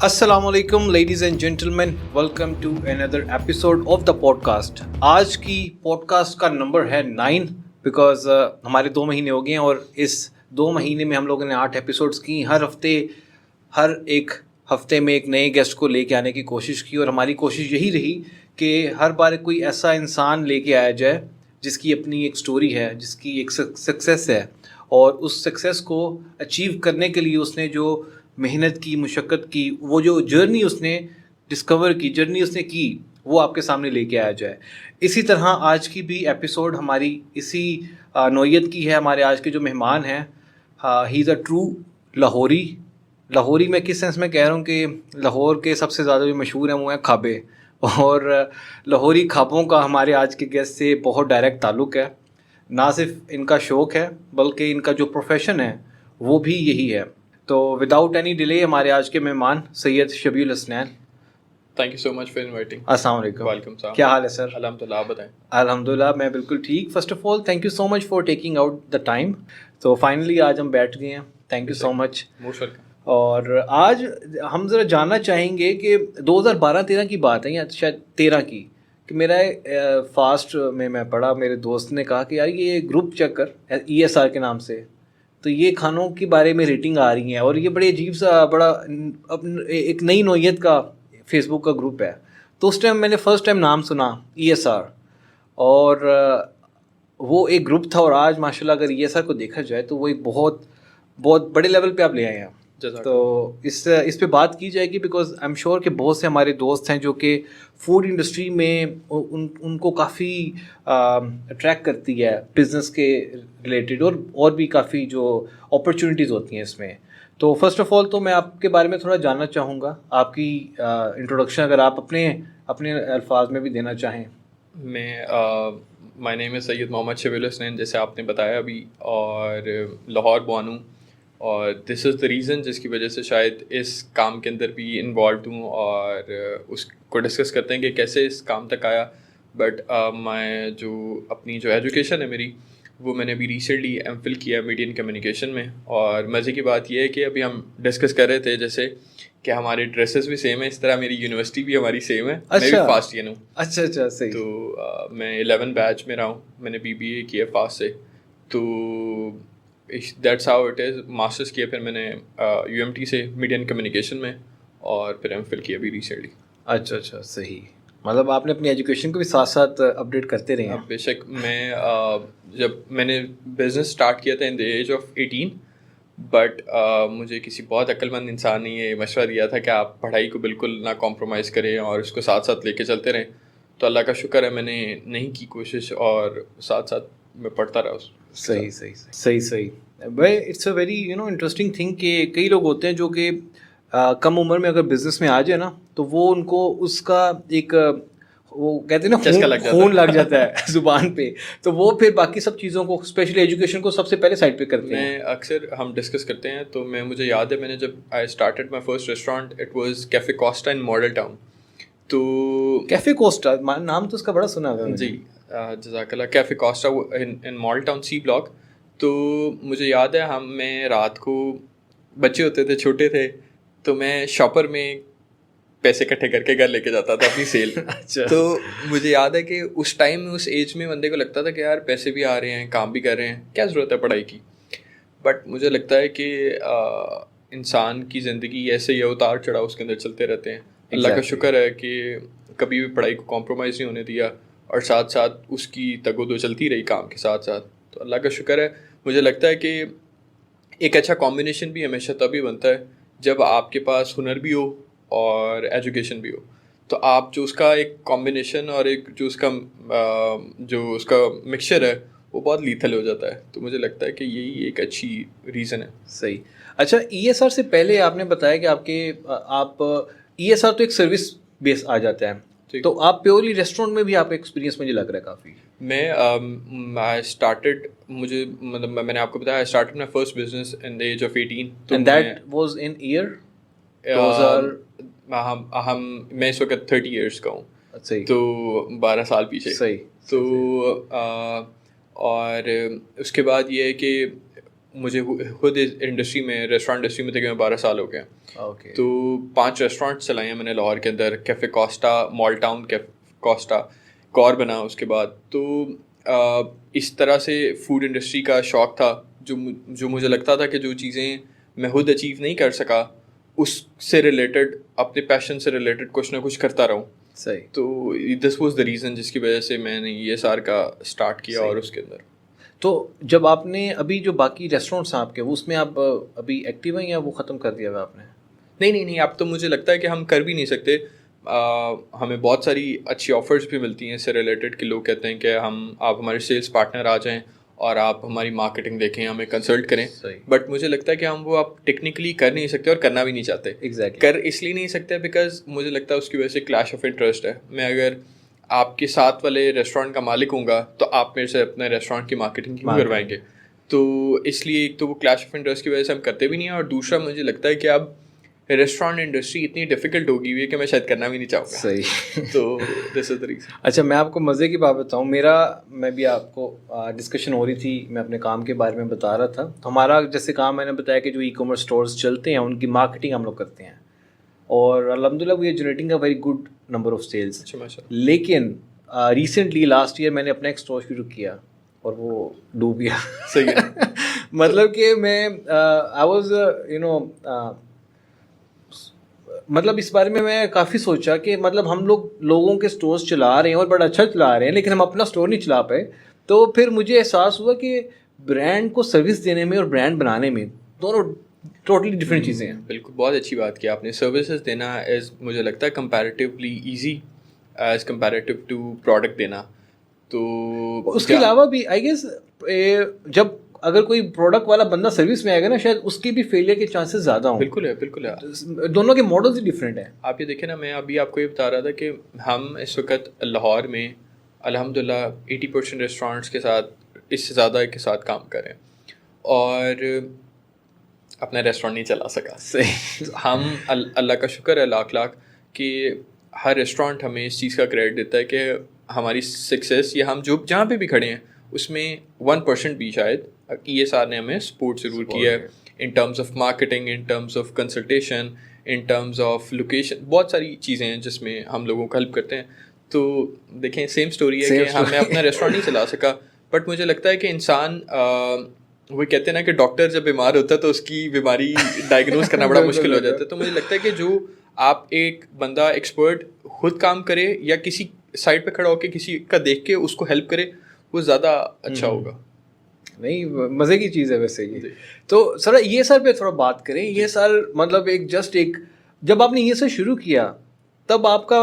السلام علیکم ladies and gentleman, welcome to another episode of the podcast. آج کی پوڈ کاسٹ کا نمبر ہے 9 بیکاز ہمارے 2 مہینے ہو گئے ہیں اور اس 2 مہینے میں ہم لوگوں نے 8 ایپیسوڈس کی. ہر ایک ہفتے میں ایک نئے گیسٹ کو لے کے آنے کی کوشش کی اور ہماری کوشش یہی رہی کہ ہر بار کوئی ایسا انسان لے کے آیا جائے جس کی اپنی ایک سٹوری ہے، جس کی ایک سکسیس ہے، اور اس سکسیس کو اچیو کرنے کے لیے اس نے جو محنت کی، مشقت کی، وہ جو جرنی اس نے ڈسکور کی، جرنی اس نے کی، وہ آپ کے سامنے لے کے آیا جائے. اسی طرح آج کی بھی ایپیسوڈ ہماری اسی نوعیت کی ہے. ہمارے آج کے جو مہمان ہیں، ہی از اے ٹرو لاہوری. لاہوری میں کس سینس میں کہہ رہا ہوں کہ لاہور کے سب سے زیادہ جو مشہور ہیں وہ ہیں کھابے، اور لاہوری کھابوں کا ہمارے آج کے گیسٹ سے بہت ڈائریکٹ تعلق ہے. نہ صرف ان کا شوق ہے بلکہ ان کا جو پروفیشن ہے وہ بھی یہی ہے. تو وداؤٹ اینی ڈیلے ہمارے آج کے مہمان Syed Shabih Al-Hasnain. Thank you so much for inviting. السلام علیکم. وعلیکم السلام. کیا حال ہے سر؟ الحمد للہ، آپ بتائیں. الحمد للہ میں بالکل ٹھیک. First of all thank you so much for taking out the time. تو فائنلی آج ہم بیٹھ گئے ہیں. Thank you so much. Most welcome. اور آج ہم ذرا جاننا چاہیں گے کہ 2012-13 کی بات ہے یا شاید 13 کی، کہ میرا فاسٹ میں پڑھا، میرے دوست نے کہا کہ یار یہ گروپ چیک کر ESR کے نام سے، تو یہ کھانوں کے بارے میں ریٹنگ آ رہی ہیں اور یہ بڑے عجیب سا بڑا ایک نئی نوعیت کا فیس بک کا گروپ ہے. تو اس ٹائم میں نے فرسٹ ٹائم نام سنا ESR، اور وہ ایک گروپ تھا. اور آج ماشاء اللہ اگر ESR کو دیکھا جائے تو وہ ایک بہت بہت بڑے لیول پہ آپ لے آئے ہیں. تو اس پہ بات کی جائے گی بیکاز آئی ایم شیور کہ بہت سے ہمارے دوست ہیں جو کہ فوڈ انڈسٹری میں ان کو کافی اٹریکٹ کرتی ہے بزنس کے ریلیٹڈ، اور بھی کافی جو اپرچونیٹیز ہوتی ہیں اس میں. تو فرسٹ آف آل تو میں آپ کے بارے میں تھوڑا جاننا چاہوں گا، آپ کی انٹروڈکشن اگر آپ اپنے الفاظ میں بھی دینا چاہیں. مائی نیم از سید محمد شبیہ الحسنین، جیسے آپ نے بتایا ابھی، اور لاہور بورن ہوں. اور دس از دا ریزن جس کی وجہ سے شاید اس کام کے اندر بھی انوالوڈ ہوں، اور اس کو ڈسکس کرتے ہیں کہ کیسے اس کام تک آیا. بٹ میں اپنی جو ایجوکیشن ہے میری، وہ میں نے ابھی ریسنٹلی MPhil کیا ہے میڈیا اینڈ کمیونیکیشن میں. اور مزے کی بات یہ ہے کہ ابھی ہم ڈسکس کر رہے تھے جیسے کہ ہمارے ڈریسز بھی سیم ہیں، اس طرح میری یونیورسٹی بھی ہماری سیم ہے. میں بھی فاسٹ ہوں. اچھا صحیح. تو میں 11 بیچ میں رہا ہوں. میں نے BBA کیا فاسٹ سے. تو that's how it is. Masters کیا پھر میں نے UMT سے میڈیا اینڈ کمیونیکیشن میں، اور پھر MPhil کیا ابھی ریسنٹلی. اچھا صحیح. مطلب آپ نے اپنی ایجوکیشن کو بھی ساتھ ساتھ اپڈیٹ کرتے رہے ہیں. بے شک. جب میں نے بزنس اسٹارٹ کیا تھا ان دا ایج آف 18، بٹ مجھے کسی بہت عقل مند انسان نے یہ مشورہ دیا تھا کہ آپ پڑھائی کو بالکل نہ کمپرومائز کریں اور اس کو ساتھ ساتھ لے کے چلتے رہیں. تو اللہ کا شکر ہے میں نے نہیں کی کوشش، اور ساتھ ساتھ میں پڑھتا رہا. صحیح. بھائی it's a very interesting thing کہ کئی لوگ ہوتے ہیں جو کہ کم عمر میں اگر بزنس میں آ جائے نا تو وہ ان کو اس کا ایک وہ کہتے ہیں نا خون لگ جاتا ہے زبان پہ، تو وہ پھر باقی سب چیزوں کو اسپیشلی ایجوکیشن کو سب سے پہلے سائڈ پہ کرتے ہیں. اکثر ہم ڈسکس کرتے ہیں. تو مجھے یاد ہے میں نے جب I started my first restaurant, it was cafe کوسٹا in model town. تو کیفے کوسٹا نام تو اس کا بڑا سنا ہے. جی جزاک اللہ. کیفے کوسٹا ان ماڈل ٹاؤن C بلاک. تو مجھے یاد ہے میں رات کو، بچے ہوتے تھے، چھوٹے تھے، تو میں شاپر میں پیسے اکٹھے کر کے گھر لے کے جاتا تھا اپنی سیل. تو مجھے یاد ہے کہ اس ٹائم میں، اس ایج میں بندے کو لگتا تھا کہ یار پیسے بھی آ رہے ہیں، کام بھی کر رہے ہیں، کیا ضرورت ہے پڑھائی کی. بٹ مجھے لگتا ہے کہ انسان کی زندگی ایسے ہی اتار چڑھاؤ اس کے اندر چلتے رہتے ہیں. اللہ کا شکر ہے کہ کبھی بھی پڑھائی کو کمپرومائز نہیں ہونے دیا، اور ساتھ ساتھ اس کی تگودو چلتی رہی کام کے ساتھ ساتھ. تو اللہ کا شکر ہے. مجھے لگتا ہے کہ ایک اچھا کمبینیشن بھی ہمیشہ تبھی بنتا ہے جب آپ کے پاس ہنر بھی ہو اور ایجوکیشن بھی ہو. تو آپ جو اس کا ایک کمبینیشن اور ایک جو اس کا مکسچر ہے وہ بہت لیتھل ہو جاتا ہے. تو مجھے لگتا ہے کہ یہی ایک اچھی ریزن ہے. صحیح. اچھا ESR سے پہلے آپ نے بتایا کہ آپ ESR تو ایک سروس بیس آ جاتا ہے، تو آپ پیورلی ریسٹورینٹ میں بھی آپ کا ایکسپیرینس مجھے لگ رہا ہے کافی. میں نے آپ کو بتایا I started my first business in the age of 18. And that was in year 2000. میں اس وقت 30 ایئرس کا ہوں. تو 12 سال پیچھے. صحیح. تو اور اس کے بعد یہ ہے کہ مجھے خود انڈسٹری میں ریسٹورانٹ انڈسٹری میں تقریباً 12 سال ہو گئے ہیں. اوکے. تو 5 ریسٹورانٹ چلائے ہیں میں نے لاہور کے اندر. کیفے کوسٹا, مال ٹاؤن کوسٹا, کور بنا اس کے بعد. تو اس طرح سے فوڈ انڈسٹری کا شوق تھا, جو مجھے لگتا تھا کہ جو چیزیں میں خود اچیو نہیں کر سکا اس سے ریلیٹڈ, اپنے پیشن سے ریلیٹڈ کچھ نہ کچھ کرتا رہوں. صحیح. تو دس واز دا ریزن جس کی وجہ سے میں نے یہ سار کا اسٹارٹ کیا. اور اس کے اندر تو جب آپ نے ابھی جو باقی ریسٹورینٹس ہیں آپ کے, اس میں آپ ابھی ایکٹیو ہیں یا وہ ختم کر دیا ہوا آپ نے؟ نہیں, اب تو مجھے لگتا ہے کہ ہم کر بھی نہیں سکتے. ہمیں بہت ساری اچھی آفرز بھی ملتی ہیں اس سے ریلیٹڈ کہ لوگ کہتے ہیں کہ آپ ہمارے سیلس پارٹنر آ جائیں اور آپ ہماری مارکیٹنگ دیکھیں, ہمیں کنسلٹ کریں. بٹ مجھے لگتا ہے کہ ہم وہ آپ ٹیکنیکلی کر نہیں سکتے اور کرنا بھی نہیں چاہتے. کر اس لیے نہیں سکتے بیکاز مجھے لگتا ہے اس کی وجہ سے کلیش آف انٹرسٹ ہے. میں اگر آپ کے ساتھ والے ریسٹورینٹ کا مالک ہوں گا تو آپ میرے سے اپنے ریسٹورینٹ کی مارکیٹنگ کیوں کروائیں گے؟ تو اس لیے ایک تو وہ کلیش آف انٹرسٹ کی وجہ سے ہم کرتے بھی نہیں ہیں, اور دوسرا مجھے لگتا ہے کہ اب ریسٹورینٹ انڈسٹری اتنی ڈیفیکلٹ ہو گئی ہوئی ہے کہ میں شاید کرنا بھی نہیں چاہوں گا. صحیح. تو دس از دا ریزن. اچھا, میں آپ کو مزے کی بات بتاؤں. میں بھی آپ کو ڈسکشن ہو رہی تھی, میں اپنے کام کے بارے میں بتا رہا تھا. ہمارا جیسے کام میں نے بتایا کہ جو ای کامرس اسٹورس چلتے ہیں ان کی مارکیٹنگ ہم لوگ کرتے ہیں, اور الحمد للہ we are generating a very good number of sales. لیکن ریسنٹلی لاسٹ ایئر میں نے اپنا ایک اسٹور شروع کیا اور وہ ڈوب گیا. صحیح ہے. مطلب کہ میں آئی واز مطلب اس بارے میں کافی سوچا کہ مطلب ہم لوگوں کے اسٹورس چلا رہے ہیں اور بڑا اچھا چلا رہے ہیں, لیکن ہم اپنا اسٹور نہیں چلا پائے. تو پھر مجھے احساس ہوا کہ برانڈ کو سروس دینے میں اور برانڈ بنانے میں دونوں ٹوٹلی ڈفرینٹ چیزیں ہیں. بالکل, بہت اچھی بات کی آپ نے. سروسز دینا مجھے لگتا ہے comparatively easy as comparative to product دینا. تو اس کے علاوہ بھی آئی گیس جب اگر کوئی پروڈکٹ والا بندہ سروس میں آئے گا نا, شاید اس کی بھی فیلئر کے چانسز زیادہ ہوں. بالکل ہے. دونوں کے ماڈلز ہی ڈفرینٹ ہیں. آپ یہ دیکھیں نا, میں ابھی آپ کو یہ بتا رہا تھا کہ ہم اس وقت لاہور میں الحمد للہ 80% ریسٹورینٹس کے ساتھ, اس سے زیادہ کے ساتھ کام کر رہے ہیں, اور اپنا ریسٹورینٹ نہیں چلا سکا. صحیح. ہم اللہ کا شکر ہے لاکھ کہ ہر ریسٹورینٹ ہمیں اس چیز کا کریڈٹ دیتا ہے کہ ہماری سکسیس, یا ہم جہاں پہ بھی کھڑے ہیں اس میں 1% بھی شاید ESR نے ہمیں سپورٹ ضرور کیا ہے in terms of marketing, in terms of consultation, in terms of location. بہت ساری چیزیں ہیں جس میں ہم لوگوں کو ہیلپ کرتے ہیں. تو دیکھیں سیم اسٹوری ہے کہ میں اپنا ریسٹورینٹ نہیں چلا سکا, بٹ مجھے لگتا ہے کہ انسان, وہ کہتے ہیں نا کہ ڈاکٹر جب بیمار ہوتا ہے تو اس کی بیماری ڈائگنوز کرنا بڑا مشکل ہو جاتا ہے. تو مجھے لگتا ہے کہ جو آپ ایک بندہ ایکسپرٹ خود کام کرے یا کسی سائڈ پہ کھڑا ہو کے کسی کا دیکھ کے اس کو ہیلپ کرے, وہ زیادہ اچھا ہوگا. نہیں, مزے کی چیز ہے ویسے یہ. تو سر یہ سر پہ تھوڑا بات کریں. یہ سر مطلب ایک جب آپ نے یہ سر شروع کیا تب آپ کا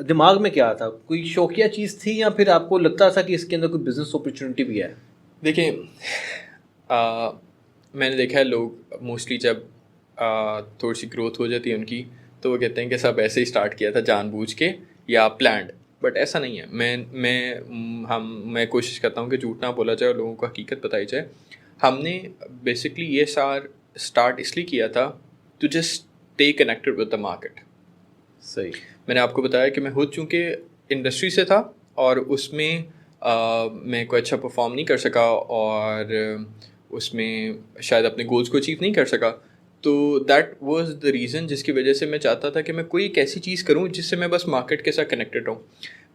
دماغ میں کیا تھا؟ کوئی شوقیہ چیز تھی یا پھر آپ کو لگتا تھا کہ اس کے اندر کوئی بزنس اپرچونیٹی بھی ہے؟ دیکھیں, میں نے دیکھا ہے لوگ موسٹلی جب تھوڑی سی گروتھ ہو جاتی ہے ان کی, تو وہ کہتے ہیں کہ سب ایسے ہی اسٹارٹ کیا تھا جان بوجھ کے یا پلانڈ. بٹ ایسا نہیں ہے. میں کوشش کرتا ہوں کہ جھوٹ نہ بولا جائے اور لوگوں کو حقیقت بتائی جائے. ہم نے بیسکلی یہ اسٹارٹ اس لیے کیا تھا to just stay connected with the market. صحیح. میں نے آپ کو بتایا کہ میں خود چونکہ انڈسٹری سے تھا اور اس میں میں کوئی اچھا پرفارم نہیں کر سکا اور اس میں شاید اپنے گولز کو اچیو نہیں کر سکا. تو دیٹ واز دا ریزن جس کی وجہ سے میں چاہتا تھا کہ میں کوئی ایک ایسی چیز کروں جس سے میں بس مارکیٹ کے ساتھ کنیکٹڈ رہوں.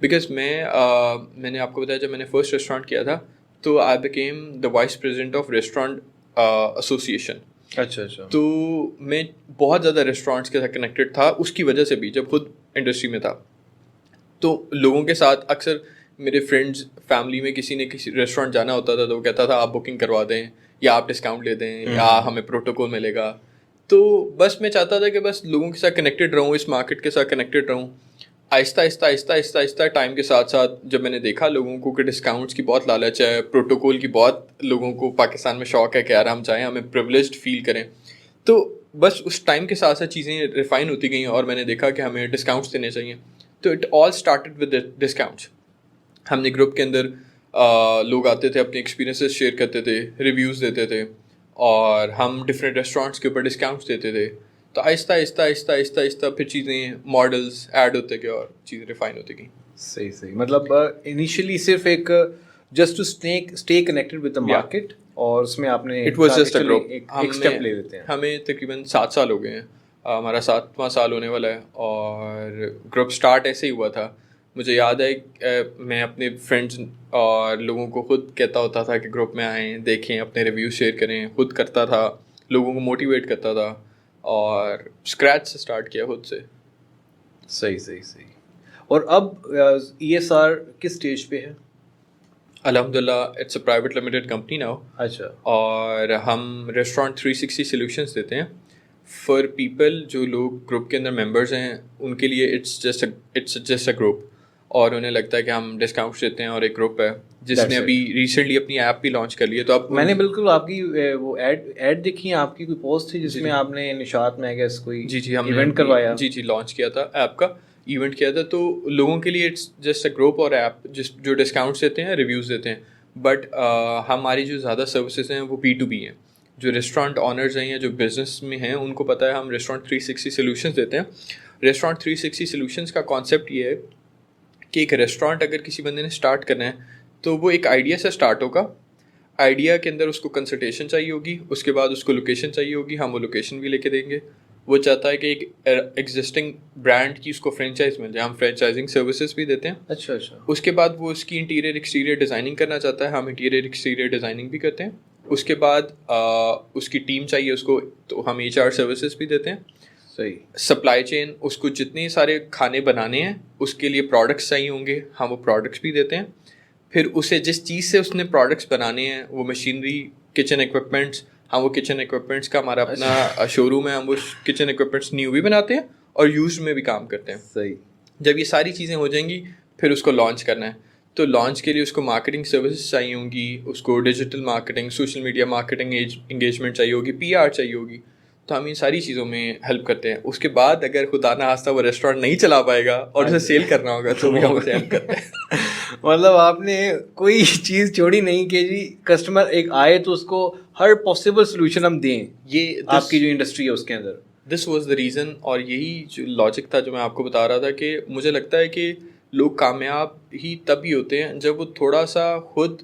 بیکاز میں نے آپ کو بتایا جب میں نے فرسٹ ریسٹورینٹ کیا تھا تو I became the vice president of restaurant association. اچھا. تو میں بہت زیادہ ریسٹورینٹس کے ساتھ کنیکٹڈ تھا اس کی وجہ سے بھی, جب خود انڈسٹری میں تھا. تو لوگوں کے ساتھ اکثر میرے فرینڈز, فیملی میں کسی نے کسی ریسٹورینٹ جانا ہوتا تھا تو وہ کہتا تھا آپ بکنگ کروا دیں یا آپ ڈسکاؤنٹ لے دیں یا ہمیں پروٹوکول ملے گا. تو بس میں چاہتا تھا کہ بس لوگوں کے ساتھ کنیکٹڈ رہوں, اس مارکیٹ کے ساتھ کنیکٹڈ رہوں. آہستہ ٹائم کے ساتھ ساتھ جب میں نے دیکھا لوگوں کو کہ ڈسکاؤنٹس کی بہت لالچ ہے, پروٹوکول کی بہت لوگوں کو پاکستان میں شوق ہے کہ یار ہم چاہیں ہمیں پریولیجڈ فیل کریں, تو بس اس ٹائم کے ساتھ ساتھ چیزیں ریفائن ہوتی گئیں اور میں نے دیکھا کہ ہمیں ڈسکاؤنٹس دینے چاہیے. تو it all started with discounts. ہم نے گروپ کے اندر لوگ آتے تھے, اپنے ایکسپیرینسز شیئر کرتے تھے, ریویوز دیتے تھے, اور ہم ڈفرینٹ ریسٹورینٹس کے اوپر ڈسکاؤنٹس دیتے تھے. تو آہستہ پھر چیزیں ماڈلس ایڈ ہوتے گئے اور چیزیں ریفائن ہوتی گئیں. صحیح. مطلب انیشلی صرف ایک just to stay connected with the market, اور اس میں آپ نے it was just a group. ایک اسٹیپ لے لیتے ہیں. ہمیں تقریباً 7 سال ہو گئے ہیں, ہمارا 7واں سال ہونے والا ہے, اور گروپ اسٹارٹ ایسے ہی ہوا تھا. مجھے یاد ہے میں اپنے فرینڈس اور لوگوں کو خود کہتا ہوتا تھا کہ گروپ میں آئیں, دیکھیں, اپنے ریویوز شیئر کریں. خود کرتا تھا, لوگوں کو موٹیویٹ کرتا تھا, اور اسکریچ سے اسٹارٹ کیا خود سے. صحیح. اور اب ESR کس اسٹیج پہ ہے؟ الحمد للہ it's a private limited company now. اچھا. اور ہم ریسٹورینٹ 360 سلیوشنس دیتے ہیں فار پیپل. جو لوگ گروپ کے اندر ممبرز ہیں ان کے لیے اٹس جسٹ اے گروپ, اور انہیں لگتا ہے کہ ہم ڈسکاؤنٹس دیتے ہیں, اور ایک گروپ ہے جس نے ابھی ریسنٹلی اپنی ایپ بھی لانچ کر لی ہے. تو اب میں نے بالکل آپ کی وہ ایڈ دیکھی ہے, آپ کی کوئی پوسٹ تھی جس میں آپ نے نشاط میں گیس کوئی ہم ایونٹ کروایا. جی لانچ کیا تھا, ایپ کا ایونٹ کیا تھا. تو لوگوں کے لیے اٹس جسٹ اے گروپ اور ایپ جو ڈسکاؤنٹس دیتے ہیں, ریویوز دیتے ہیں. بٹ ہماری جو زیادہ سروسز ہیں وہ P2B ہیں. جو ریسٹورینٹ آنرز ہیں یا جو بزنس میں ہیں ان کو پتہ ہے ہم ریسٹورینٹ 360 سلیوشنس دیتے ہیں. ریسٹورینٹ 360 سلیوشنس کا کانسیپٹ یہ ہے کہ ایک ریسٹورینٹ اگر کسی بندے نے اسٹارٹ کرنا ہے تو وہ ایک آئیڈیا سے اسٹارٹ ہوگا. آئیڈیا کے اندر اس کو کنسلٹیشن چاہیے ہوگی, اس کے بعد اس کو لوکیشن چاہیے ہوگی, ہم وہ لوکیشن بھی لے کے دیں گے. وہ چاہتا ہے کہ ایک ایگزسٹنگ برانڈ کی اس کو فرینچائز مل جائے, ہم فرینچائزنگ سروسز بھی دیتے ہیں. اچھا. اس کے بعد وہ اس کی انٹیریئر ایکسٹیریئر ڈیزائننگ کرنا چاہتا ہے, ہم انٹیریئر ایکسٹیریئر ڈیزائننگ بھی کرتے ہیں. اس کے بعد اس کی ٹیم چاہیے اس کو, تو ہم HR سروسز بھی دیتے ہیں. صحیح. سپلائی چین, اس کو جتنے سارے کھانے بنانے ہیں اس کے لیے پروڈکٹس چاہیے ہوں گے, ہم وہ پروڈکٹس بھی دیتے ہیں. پھر اسے جس چیز سے اس نے پروڈکٹس بنانے ہیں, وہ مشینری, کچن ایکوپمنٹس, ہم وہ کچن ایکوپمنٹس کا ہمارا اپنا شو روم ہے, ہم وہ کچن ایکوپمنٹس نیو بھی بناتے ہیں اور یوزڈ میں بھی کام کرتے ہیں. صحیح. جب یہ ساری چیزیں ہو جائیں گی پھر اس کو لانچ کرنا ہے. تو لانچ کے لیے اس کو مارکیٹنگ سروسز چاہیے ہوں گی, اس کو digital marketing, social media marketing engagement چاہیے ہوگی, PR چاہیے ہوگی. تو ہم ان ساری چیزوں میں ہیلپ کرتے ہیں. اس کے بعد اگر خدا نہ خواستہ وہ ریسٹورینٹ نہیں چلا پائے گا اور اسے سیل کرنا ہوگا تو بھی ہم اسے ہیلپ کرتے ہیں. مطلب آپ نے کوئی چیز چھوڑی نہیں کہ جی کسٹمر ایک آئے تو اس کو ہر پاسبل سولوشن ہم دیں. یہ آپ کی جو انڈسٹری ہے اس کے اندر دس واز دا ریزن, اور یہی جو لاجک تھا جو میں آپ کو بتا رہا تھا کہ مجھے لگتا ہے کہ لوگ کامیاب ہی تب ہی ہوتے ہیں جب وہ تھوڑا سا خود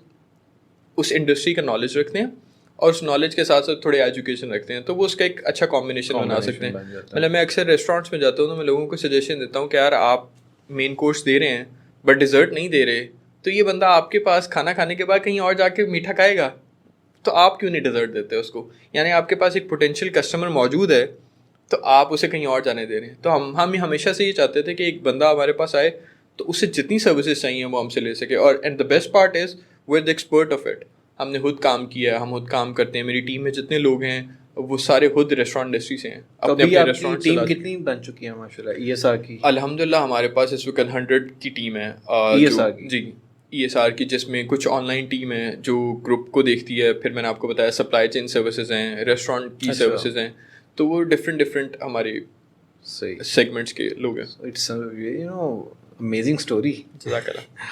اس انڈسٹری کا نالج رکھتے ہیں اور اس نالج کے ساتھ ساتھ تھوڑے ایجوکیشن رکھتے ہیں, تو وہ اس کا ایک اچھا کمبینیشن بنا سکتے ہیں. مطلب میں اکثر ریسٹورینٹس میں جاتا ہوں تو میں لوگوں کو سجیشن دیتا ہوں کہ یار آپ مین کورس دے رہے ہیں بٹ ڈیزرٹ نہیں دے رہے, تو یہ بندہ آپ کے پاس کھانا کھانے کے بعد کہیں اور جا کے میٹھا کھائے گا, تو آپ کیوں نہیں ڈیزرٹ دیتے اس کو؟ یعنی آپ کے پاس ایک پوٹینشیل کسٹمر موجود ہے تو آپ اسے کہیں اور جانے دے رہے ہیں. تو ہم ہمیشہ سے یہ چاہتے تھے کہ ایک بندہ ہمارے پاس آئے تو اسے جتنی سروسز چاہیے وہ ہم سے لے سکے. اور and the best part is where the expert of it. ہم نے خود کام کیا ہے, ہم خود کام کرتے ہیں, میری ٹیم میں جتنے لوگ ہیں وہ سارے خود ریسٹورینٹ انڈسٹری سے ہیں. اپنے ریسٹورینٹ ٹیم کتنی بن چکی ہے ماشاءاللہ ESR کی؟ الحمد للہ ہمارے پاس اس وقت 100 کی ٹیم ہے ESR کی. جی ESR کی, جس میں کچھ آن لائن ٹیم ہے جو گروپ کو دیکھتی ہے. پھر میں نے آپ کو بتایا سپلائی چین سروسز ہیں, ریسٹورینٹ کی سروسز ہیں, تو وہ ڈفرینٹ ہمارے سیگمنٹس کے لوگ ہیں. It's you know amazing story. جزاک اللہ.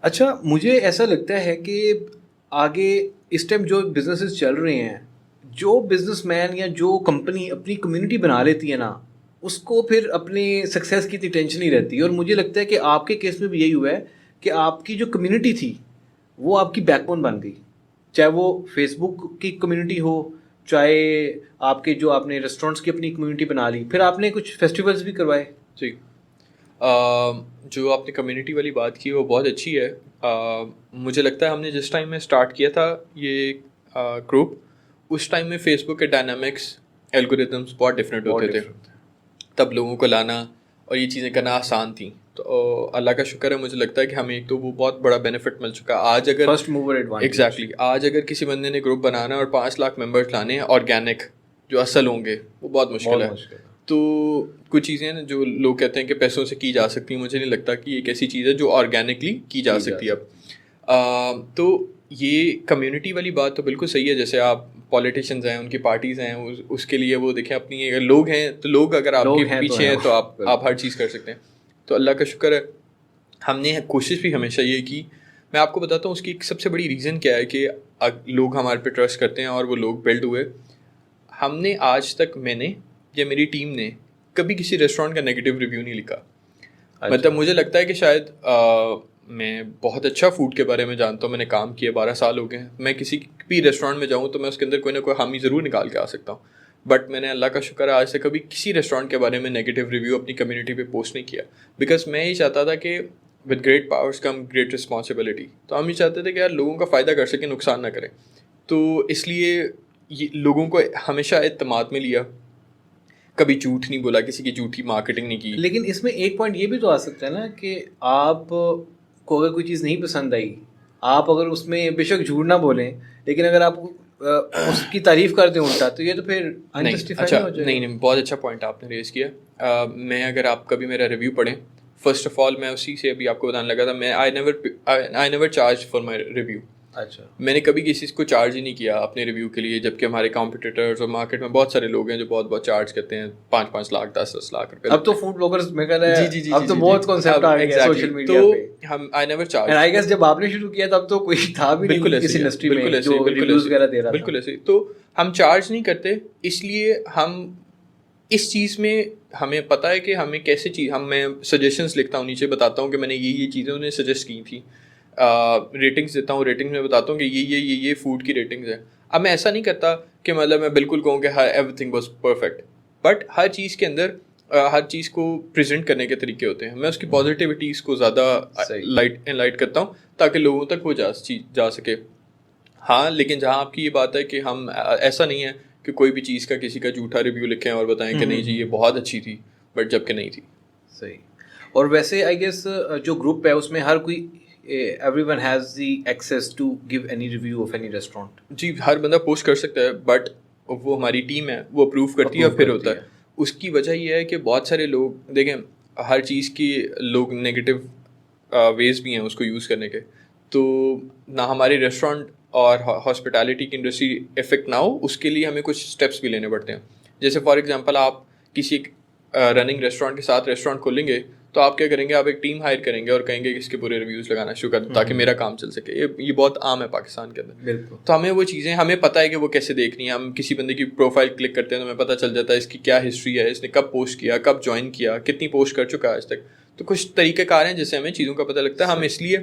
اچھا, مجھے ایسا لگتا ہے کہ آگے اس ٹائم جو بزنسز چل رہے ہیں, جو بزنس مین یا جو کمپنی اپنی کمیونٹی بنا لیتی ہے نا, اس کو پھر اپنے سکسیس کی اتنی ٹینشن نہیں رہتی. اور مجھے لگتا ہے کہ آپ کے کیس میں بھی یہی ہوا ہے کہ آپ کی جو کمیونٹی تھی وہ آپ کی بیک بون بن گئی, چاہے وہ فیس بک کی کمیونٹی ہو, چاہے آپ کے جو آپ نے ریسٹورینٹس کی اپنی کمیونٹی بنا لی, پھر آپ نے کچھ فیسٹیولس بھی کروائے. جی جو آپ نے کمیونٹی والی بات کی وہ بہت اچھی ہے. مجھے لگتا ہے ہم نے جس ٹائم میں اسٹارٹ کیا تھا یہ گروپ, اس ٹائم میں فیس بک کے ڈائنامکس الگوریتھمس بہت ڈفرینٹ ہوتے تھے. تب لوگوں کو لانا اور یہ چیزیں کرنا آسان تھیں. تو اللہ کا شکر ہے, مجھے لگتا ہے کہ ہمیں ایک تو وہ بہت بڑا بینیفٹ مل چکا. آج اگر فرسٹ موور ایڈوانٹیج, ایگزیکٹلی, آج اگر کسی بندے نے گروپ بنانا اور 5 لاکھ ممبرس لانے ہیں آرگینک جو اصل ہوں گے, وہ بہت مشکل ہے. تو کچھ چیزیں ہیں جو لوگ کہتے ہیں کہ پیسوں سے کی جا سکتی ہیں, مجھے نہیں لگتا کہ ایک ایسی چیز ہے جو آرگینکلی کی جا سکتی ہے اب. تو یہ کمیونٹی والی بات تو بالکل صحیح ہے. جیسے آپ پولیٹیشینز ہیں, ان کی پارٹیز ہیں, اس کے لیے وہ دیکھیں اپنی اگر لوگ ہیں تو لوگ اگر آپ کے پیچھے ہیں تو آپ ہر چیز کر سکتے ہیں. تو اللہ کا شکر ہے ہم نے کوشش بھی ہمیشہ یہ کی. میں آپ کو بتاتا ہوں اس کی ایک سب سے بڑی ریزن کیا ہے کہ لوگ ہمارے پہ ٹرسٹ کرتے ہیں اور وہ لوگ بلڈ ہوئے. ہم نے آج تک, میں نے یا میری ٹیم نے کبھی کسی ریسٹورینٹ کا نیگیٹو ریویو نہیں لکھا. مطلب مجھے لگتا ہے کہ شاید میں بہت اچھا فوڈ کے بارے میں جانتا ہوں, میں نے کام کیا 12 سال ہو گئے ہیں, میں کسی بھی ریسٹورینٹ میں جاؤں تو میں اس کے اندر کوئی نہ کوئی خامی ضرور نکال کے آ سکتا ہوں, بٹ میں نے اللہ کا شکر ہے آج سے کبھی کسی ریسٹورینٹ کے بارے میں نیگیٹو ریویو اپنی کمیونٹی پہ پوسٹ نہیں کیا, بیکاز میں یہ چاہتا تھا کہ with great powers come great responsibility, تو ہم یہ چاہتے تھے کہ یار لوگوں کا فائدہ کر سکیں, نقصان نہ کریں, تو اس لیے لوگوں کو ہمیشہ اعتماد میں لیا, کبھی جھوٹ نہیں بولا, کسی کی جھوٹی مارکیٹنگ نہیں کی. لیکن اس میں ایک پوائنٹ یہ بھی تو آ سکتا ہے نا کہ آپ کو اگر کوئی چیز نہیں پسند آئی, آپ اگر اس میں بے شک جھوٹ نہ بولیں, لیکن اگر آپ اس کی تعریف کر دیں الٹا, تو یہ تو پھر انجسٹیفائی ہو جائے گا. نہیں, بہت اچھا پوائنٹ آپ نے ریز کیا. میں اگر آپ کبھی میرا ریویو پڑھیں, فرسٹ آف آل میں اسی سے ابھی آپ کو بتانے لگا تھا, میں I never charge for my review. اچھا, میں نے کبھی کسی کو چارج ہی نہیں کیا اپنے ریویو کے لیے, جبکہ ہمارے کمپٹیٹرز اور مارکیٹ میں بہت سارے لوگ ہیں جو بہت چارج کرتے ہیں, 5 لاکھ 10 لاکھ روپے. اب تو فوڈ بلاگرز میں کہہ رہا ہے اب تو بہت کنسیپٹ آ گیا سوشل میڈیا پہ. تو ہم I never charge, and I guess جب آپ نے شروع کیا تب تو کوئی تھا بھی نہیں اس انڈسٹری میں جو ریویوز وغیرہ دے رہا تھا. بالکل ایسے. تو ہم چارج نہیں کرتے, اس لیے ہم اس چیز میں ہمیں پتہ ہے کہ ہمیں کیسے چیز, میں سجیشنس لکھتا ہوں, نیچے بتاتا ہوں کہ میں نے یہ چیزیں انہیں سجیسٹ کی تھیں, ریٹنگس دیتا ہوں, ریٹنگس میں بتاتا ہوں کہ یہ فوڈ کی ریٹنگز ہیں. اب میں ایسا نہیں کرتا کہ مطلب میں بالکل کہوں کہ everything was perfect, but ہر چیز کے اندر ہر چیز کو پریزنٹ کرنے کے طریقے ہوتے ہیں. میں اس کی پازیٹیوٹیز کو زیادہ لائٹ کرتا ہوں تاکہ لوگوں تک وہ جا سکے. ہاں, لیکن جہاں آپ کی یہ بات ہے کہ ہم ایسا نہیں ہے کہ کوئی بھی چیز کا کسی کا جھوٹا ریویو لکھیں اور بتائیں کہ نہیں جی یہ بہت اچھی تھی, بٹ جب کہ نہیں تھی. صحیح. اور ویسے آئی گیس جو گروپ ہے اس میں ہر کوئی everyone has the access to give any review of any restaurant. جی, ہر بندہ پوسٹ کر سکتا ہے, بٹ وہ ہماری ٹیم ہے, وہ اپروو کرتی ہے, پھر ہوتا ہے. اس کی وجہ یہ ہے کہ بہت سارے لوگ دیکھیں, ہر چیز کی لوگ نگیٹو ویز بھی ہیں اس کو یوز کرنے کے, تو نہ ہماری ریسٹورینٹ اور ہاسپٹیلٹی کی انڈسٹری افیکٹ نہ ہو, اس کے لیے ہمیں کچھ اسٹیپس بھی لینے پڑتے ہیں. جیسے فار ایگزامپل آپ کسی رننگ ریسٹورینٹ کے ساتھ ریسٹورینٹ کھولیں گے تو آپ کیا کریں گے, آپ ایک ٹیم ہائر کریں گے اور کہیں گے کہ اس کے پورے ریویوز لگانا شروع کر دیں تاکہ میرا کام چل سکے. یہ بہت عام ہے پاکستان کے اندر. تو ہمیں وہ چیزیں ہمیں پتہ ہے کہ وہ کیسے دیکھنی ہے. ہم کسی بندے کی پروفائل کلک کرتے ہیں تو ہمیں پتہ چل جاتا ہے اس کی کیا ہسٹری ہے, اس نے کب پوسٹ کیا, کب جوائن کیا, کتنی پوسٹ کر چکا ہے آج تک. تو کچھ طریقہ کار ہیں جس سے ہمیں چیزوں کا پتہ لگتا ہے, ہم اس لیے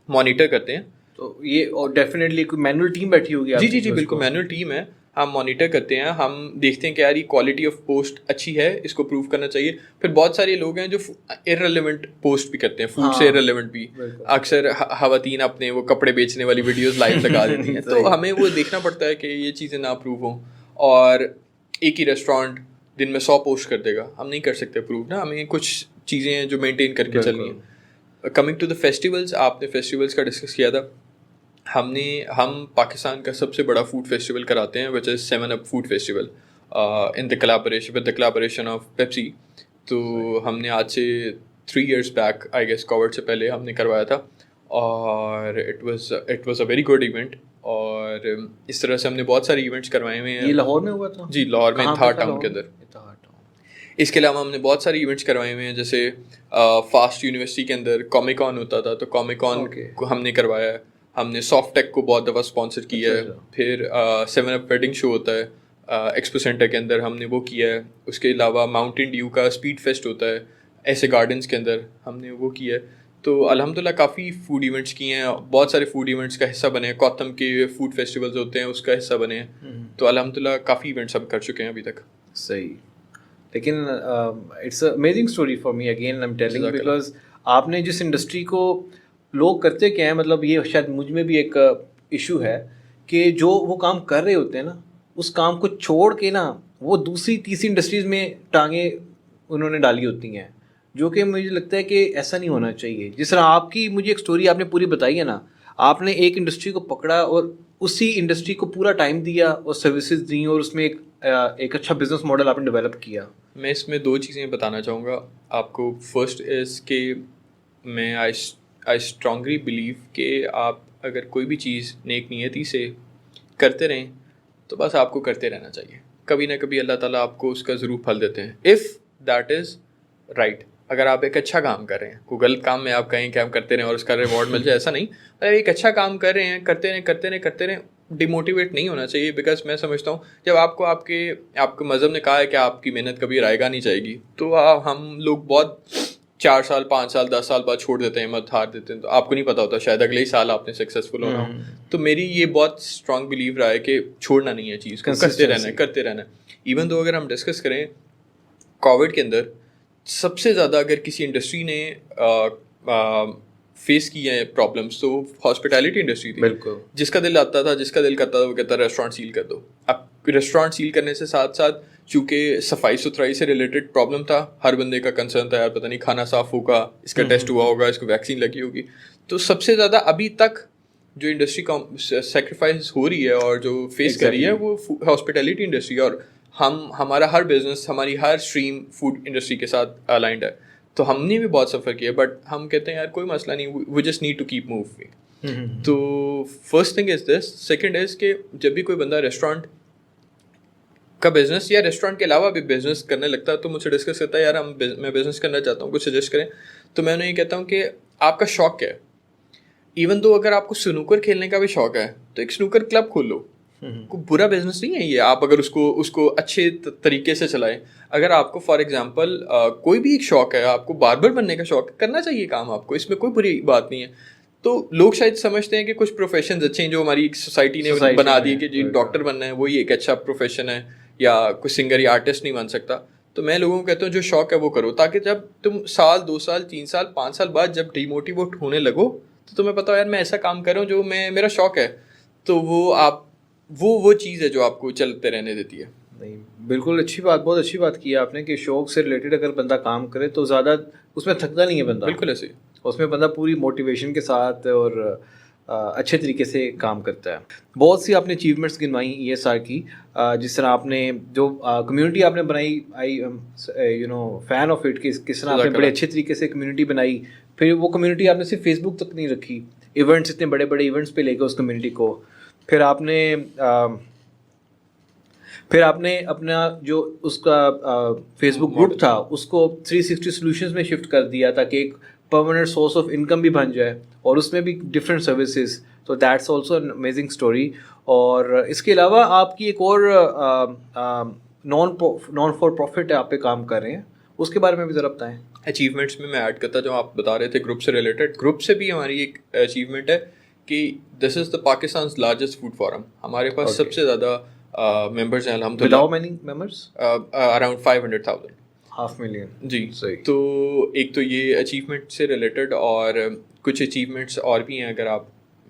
مانیٹر کرتے ہیں. تو یہ اور ڈیفینیٹلی کوئی مینول ٹیم بیٹھی ہوگی. جی بالکل مینول ٹیم ہے, ہم مانیٹر کرتے ہیں, ہم دیکھتے ہیں کہ یار یہ کوالٹی آف پوسٹ اچھی ہے, اس کو پروو کرنا چاہیے. پھر بہت سارے لوگ ہیں جو ارریلیونٹ پوسٹ بھی کرتے ہیں, فوڈ سے ارریلیونٹ بھی. اکثر خواتین اپنے وہ کپڑے بیچنے والی ویڈیوز لائیو لگا دیتی ہیں, تو ہمیں وہ دیکھنا پڑتا ہے کہ یہ چیزیں نہ اپروو ہوں. اور ایک ہی ریسٹورینٹ دن میں 100 پوسٹ کر دے گا, ہم نہیں کر سکتے اپروو نا, ہمیں کچھ چیزیں ہیں جو مینٹین کر کے چلنی ہیں. کمنگ ٹو دا فیسٹیولس, آپ نے فیسٹیولس کا ڈسکس کیا تھا. ہم پاکستان کا سب سے بڑا فوڈ فیسٹیول کراتے ہیں which is 7 up food festival in the collaboration of Pepsi. تو ہم نے آج سے 3 years back I guess COVID سے پہلے ہم نے کروایا تھا, اور it was a very good event. اور اس طرح سے ہم نے بہت سارے ایونٹس کروائے ہوئے ہیں. یہ لاہور میں ہوا تھا؟ جی, لاہور میں تھار ٹاؤن کے اندر. اس کے علاوہ ہم نے بہت سارے ایونٹس کروائے ہوئے ہیں, جیسے فاسٹ یونیورسٹی کے اندر کامک کان ہوتا تھا, تو کامک کان کو ہم نے کروایا ہے. ہم نے سافٹ ٹیک کو بہت دفعہ اسپانسر کیا ہے. پھر 7 اپ ویڈنگ شو ہوتا ہے ایکسپو سینٹر کے اندر, ہم نے وہ کیا ہے. اس کے علاوہ ماؤنٹین ڈیو کا اسپیڈ فیسٹ ہوتا ہے ایسے گارڈنس کے اندر, ہم نے وہ کیا ہے. تو الحمدللہ کافی فوڈ ایونٹس کیے ہیں, بہت سارے فوڈ ایونٹس کا حصہ بنے ہیں. کوتھم کے فوڈ فیسٹیولز ہوتے ہیں اس کا حصہ بنے ہیں. تو الحمدللہ کافی ایونٹس ہم کر چکے ہیں ابھی تک. صحیح. لیکن it's a amazing story for me again I am telling, because آپ نے جس انڈسٹری کو لوگ کرتے کیا ہیں, مطلب یہ شاید مجھ میں بھی ایک ایشو ہے کہ جو وہ کام کر رہے ہوتے ہیں نا, اس کام کو چھوڑ کے نا وہ دوسری تیسری انڈسٹریز میں ٹانگیں انہوں نے ڈالی ہوتی ہیں, جو کہ مجھے لگتا ہے کہ ایسا نہیں ہونا چاہیے. جس طرح آپ کی مجھے ایک اسٹوری آپ نے پوری بتائی ہے نا, آپ نے ایک انڈسٹری کو پکڑا اور اسی انڈسٹری کو پورا ٹائم دیا اور سروسز دیں, اور اس میں ایک اچھا بزنس ماڈل آپ نے ڈیولپ کیا. میں اس میں 2 چیزیں بتانا چاہوں گا آپ کو. فرسٹ از کہ میں آئی اسٹرانگلی بلیو کہ آپ اگر کوئی بھی چیز نیک نیتی سے کرتے رہیں تو بس آپ کو کرتے رہنا چاہیے. کبھی نہ کبھی اللہ تعالیٰ آپ کو اس کا ضرور پھل دیتے ہیں, اف دیٹ از رائٹ. اگر آپ ایک اچھا کام کر رہے ہیں, کوئی غلط کام میں آپ کہیں کہ ہم کرتے رہیں اور اس کا ریوارڈ مل جائے, ایسا نہیں. اگر ایک اچھا کام کر رہے ہیں, کرتے رہیں, ڈیموٹیویٹ نہیں ہونا چاہیے. بیکاز میں سمجھتا ہوں جب آپ کو مذہب نے کہا ہے کہ آپ کی محنت کبھی رائے گا نہیں جائے گی, تو ہم لوگ بہت 4 سال 5 سال 10 سال بعد چھوڑ دیتے ہیں, مت ہار دیتے ہیں, تو آپ کو نہیں پتا ہوتا شاید اگلے ہی سال آپ نے سکسیزفل ہونا ہو. تو میری یہ بہت اسٹرانگ بلیو رہا ہے کہ چھوڑنا نہیں ہے چیز کو, کرتے رہنا ہے. ایون دو اگر ہم ڈسکس کریں کووڈ کے اندر سب سے زیادہ اگر کسی انڈسٹری نے فیس کی ہیں پرابلمس تو ہاسپٹیلٹی انڈسٹری تھی. بالکل, جس کا دل آتا تھا, جس کا دل کرتا تھا وہ کہتا ریسٹورینٹ سیل کر دو. اب ریسٹورینٹ سیل کرنے سے ساتھ ساتھ چونکہ صفائی ستھرائی سے ریلیٹڈ پرابلم تھا, ہر بندے کا کنسرن تھا یار پتہ نہیں کھانا صاف ہوگا, اس کا ٹیسٹ ہوا ہوگا, اس کو ویکسین لگی ہوگی. تو سب سے زیادہ ابھی تک جو انڈسٹری سیکریفائس ہو رہی ہے اور جو فیس کر رہی ہے وہ ہاسپٹیلٹی انڈسٹری, اور ہمارا ہر بزنس, ہماری ہر اسٹریم فوڈ انڈسٹری کے ساتھ الائنڈ ہے. تو ہم نے بھی بہت سفر کیا, بٹ ہم کہتے ہیں یار کوئی مسئلہ نہیں, we just need to keep moving. تو first thing is this. Second is کہ جب بھی کوئی بندہ ریسٹورینٹ کا بزنس یا ریسٹورینٹ کے علاوہ بھی بزنس کرنے لگتا ہے تو مجھ سے ڈسکس کرتا ہے یار میں بزنس کرنا چاہتا ہوں, کچھ سجیسٹ کریں. تو میں انہیں یہ کہتا ہوں کہ آپ کا شوق کیا ہے. ایون دو اگر آپ کو سنوکر کھیلنے کا بھی شوق ہے تو ایک سنوکر کلب کھول لو, کوئی برا بزنس نہیں ہے یہ, آپ اگر اس کو اچھے طریقے سے چلائیں. اگر آپ کو فار ایگزامپل کوئی بھی ایک شوق ہے, آپ کو باربر بننے کا شوق ہے, کرنا چاہیے کام آپ کو, اس میں کوئی بری بات نہیں ہے. تو لوگ شاید سمجھتے ہیں کہ کچھ پروفیشنز اچھے ہیں جو ہماری سوسائٹی نے بنا دی کہ جی ڈاکٹر بننا ہے وہی ایک اچھا پروفیشن ہے, یا کوئی سنگر یا آرٹسٹ نہیں بن سکتا. تو میں لوگوں کو کہتا ہوں جو شوق ہے وہ کرو, تاکہ جب تم 1 سال 2 سال 3 سال 5 سال بعد جب ڈی موٹیویٹ ہونے لگو تو تمہیں پتا ہو یار میں ایسا کام کر رہا ہوں جو میرا شوق ہے. تو وہ چیز ہے جو آپ کو چلتے رہنے دیتی ہے. نہیں بالکل اچھی بات, بہت اچھی بات کی ہے آپ نے کہ شوق سے ریلیٹڈ اگر بندہ کام کرے تو زیادہ اس میں تھکتا نہیں ہے بندہ. بالکل ایسے اس میں بندہ پوری موٹیویشن کے ساتھ اور اچھے طریقے سے کام کرتا ہے. بہت سی آپ نے اچیومنٹس گنوائی ای ایس آر کی, جس طرح آپ نے جو کمیونٹی آپ نے بنائی, آئی فین آف اٹ کہ کس طرح آپ نے بڑے اچھے طریقے سے کمیونٹی بنائی. پھر وہ کمیونٹی آپ نے صرف فیس بک تک نہیں رکھی, ایونٹس اتنے بڑے بڑے ایونٹس پہ لے گئے اس کمیونٹی کو. پھر آپ نے اپنا جو اس کا فیس بک گروپ تھا اس کو 360 سولوشنز میں شفٹ کر دیا تاکہ ایک پرماننٹ سورس آف انکم بھی بن جائے, اور اس میں بھی ڈفرینٹ سروسز. تو that's also an amazing story. اور اس کے علاوہ آپ کی ایک اور نان فار پروفٹ ہے, آپ پہ کام کر رہے ہیں, اس کے بارے میں بھی ذرا بتائیں. اچیومنٹس میں ایڈ کرتا جو آپ بتا رہے تھے گروپ سے ریلیٹڈ, گروپ سے بھی ہماری ایک اچیومنٹ ہے کہ دس از دا پاکستانز لارجسٹ فوڈ فورم. ہمارے پاس سب سے زیادہ ممبرز ہیں الحمد للہ. How many members? Around 500,000. 500,000. جی صحیح. تو ایک تو یہ اچیومنٹ سے ریلیٹڈ, اور کچھ اچیومنٹس اور بھی ہیں اگر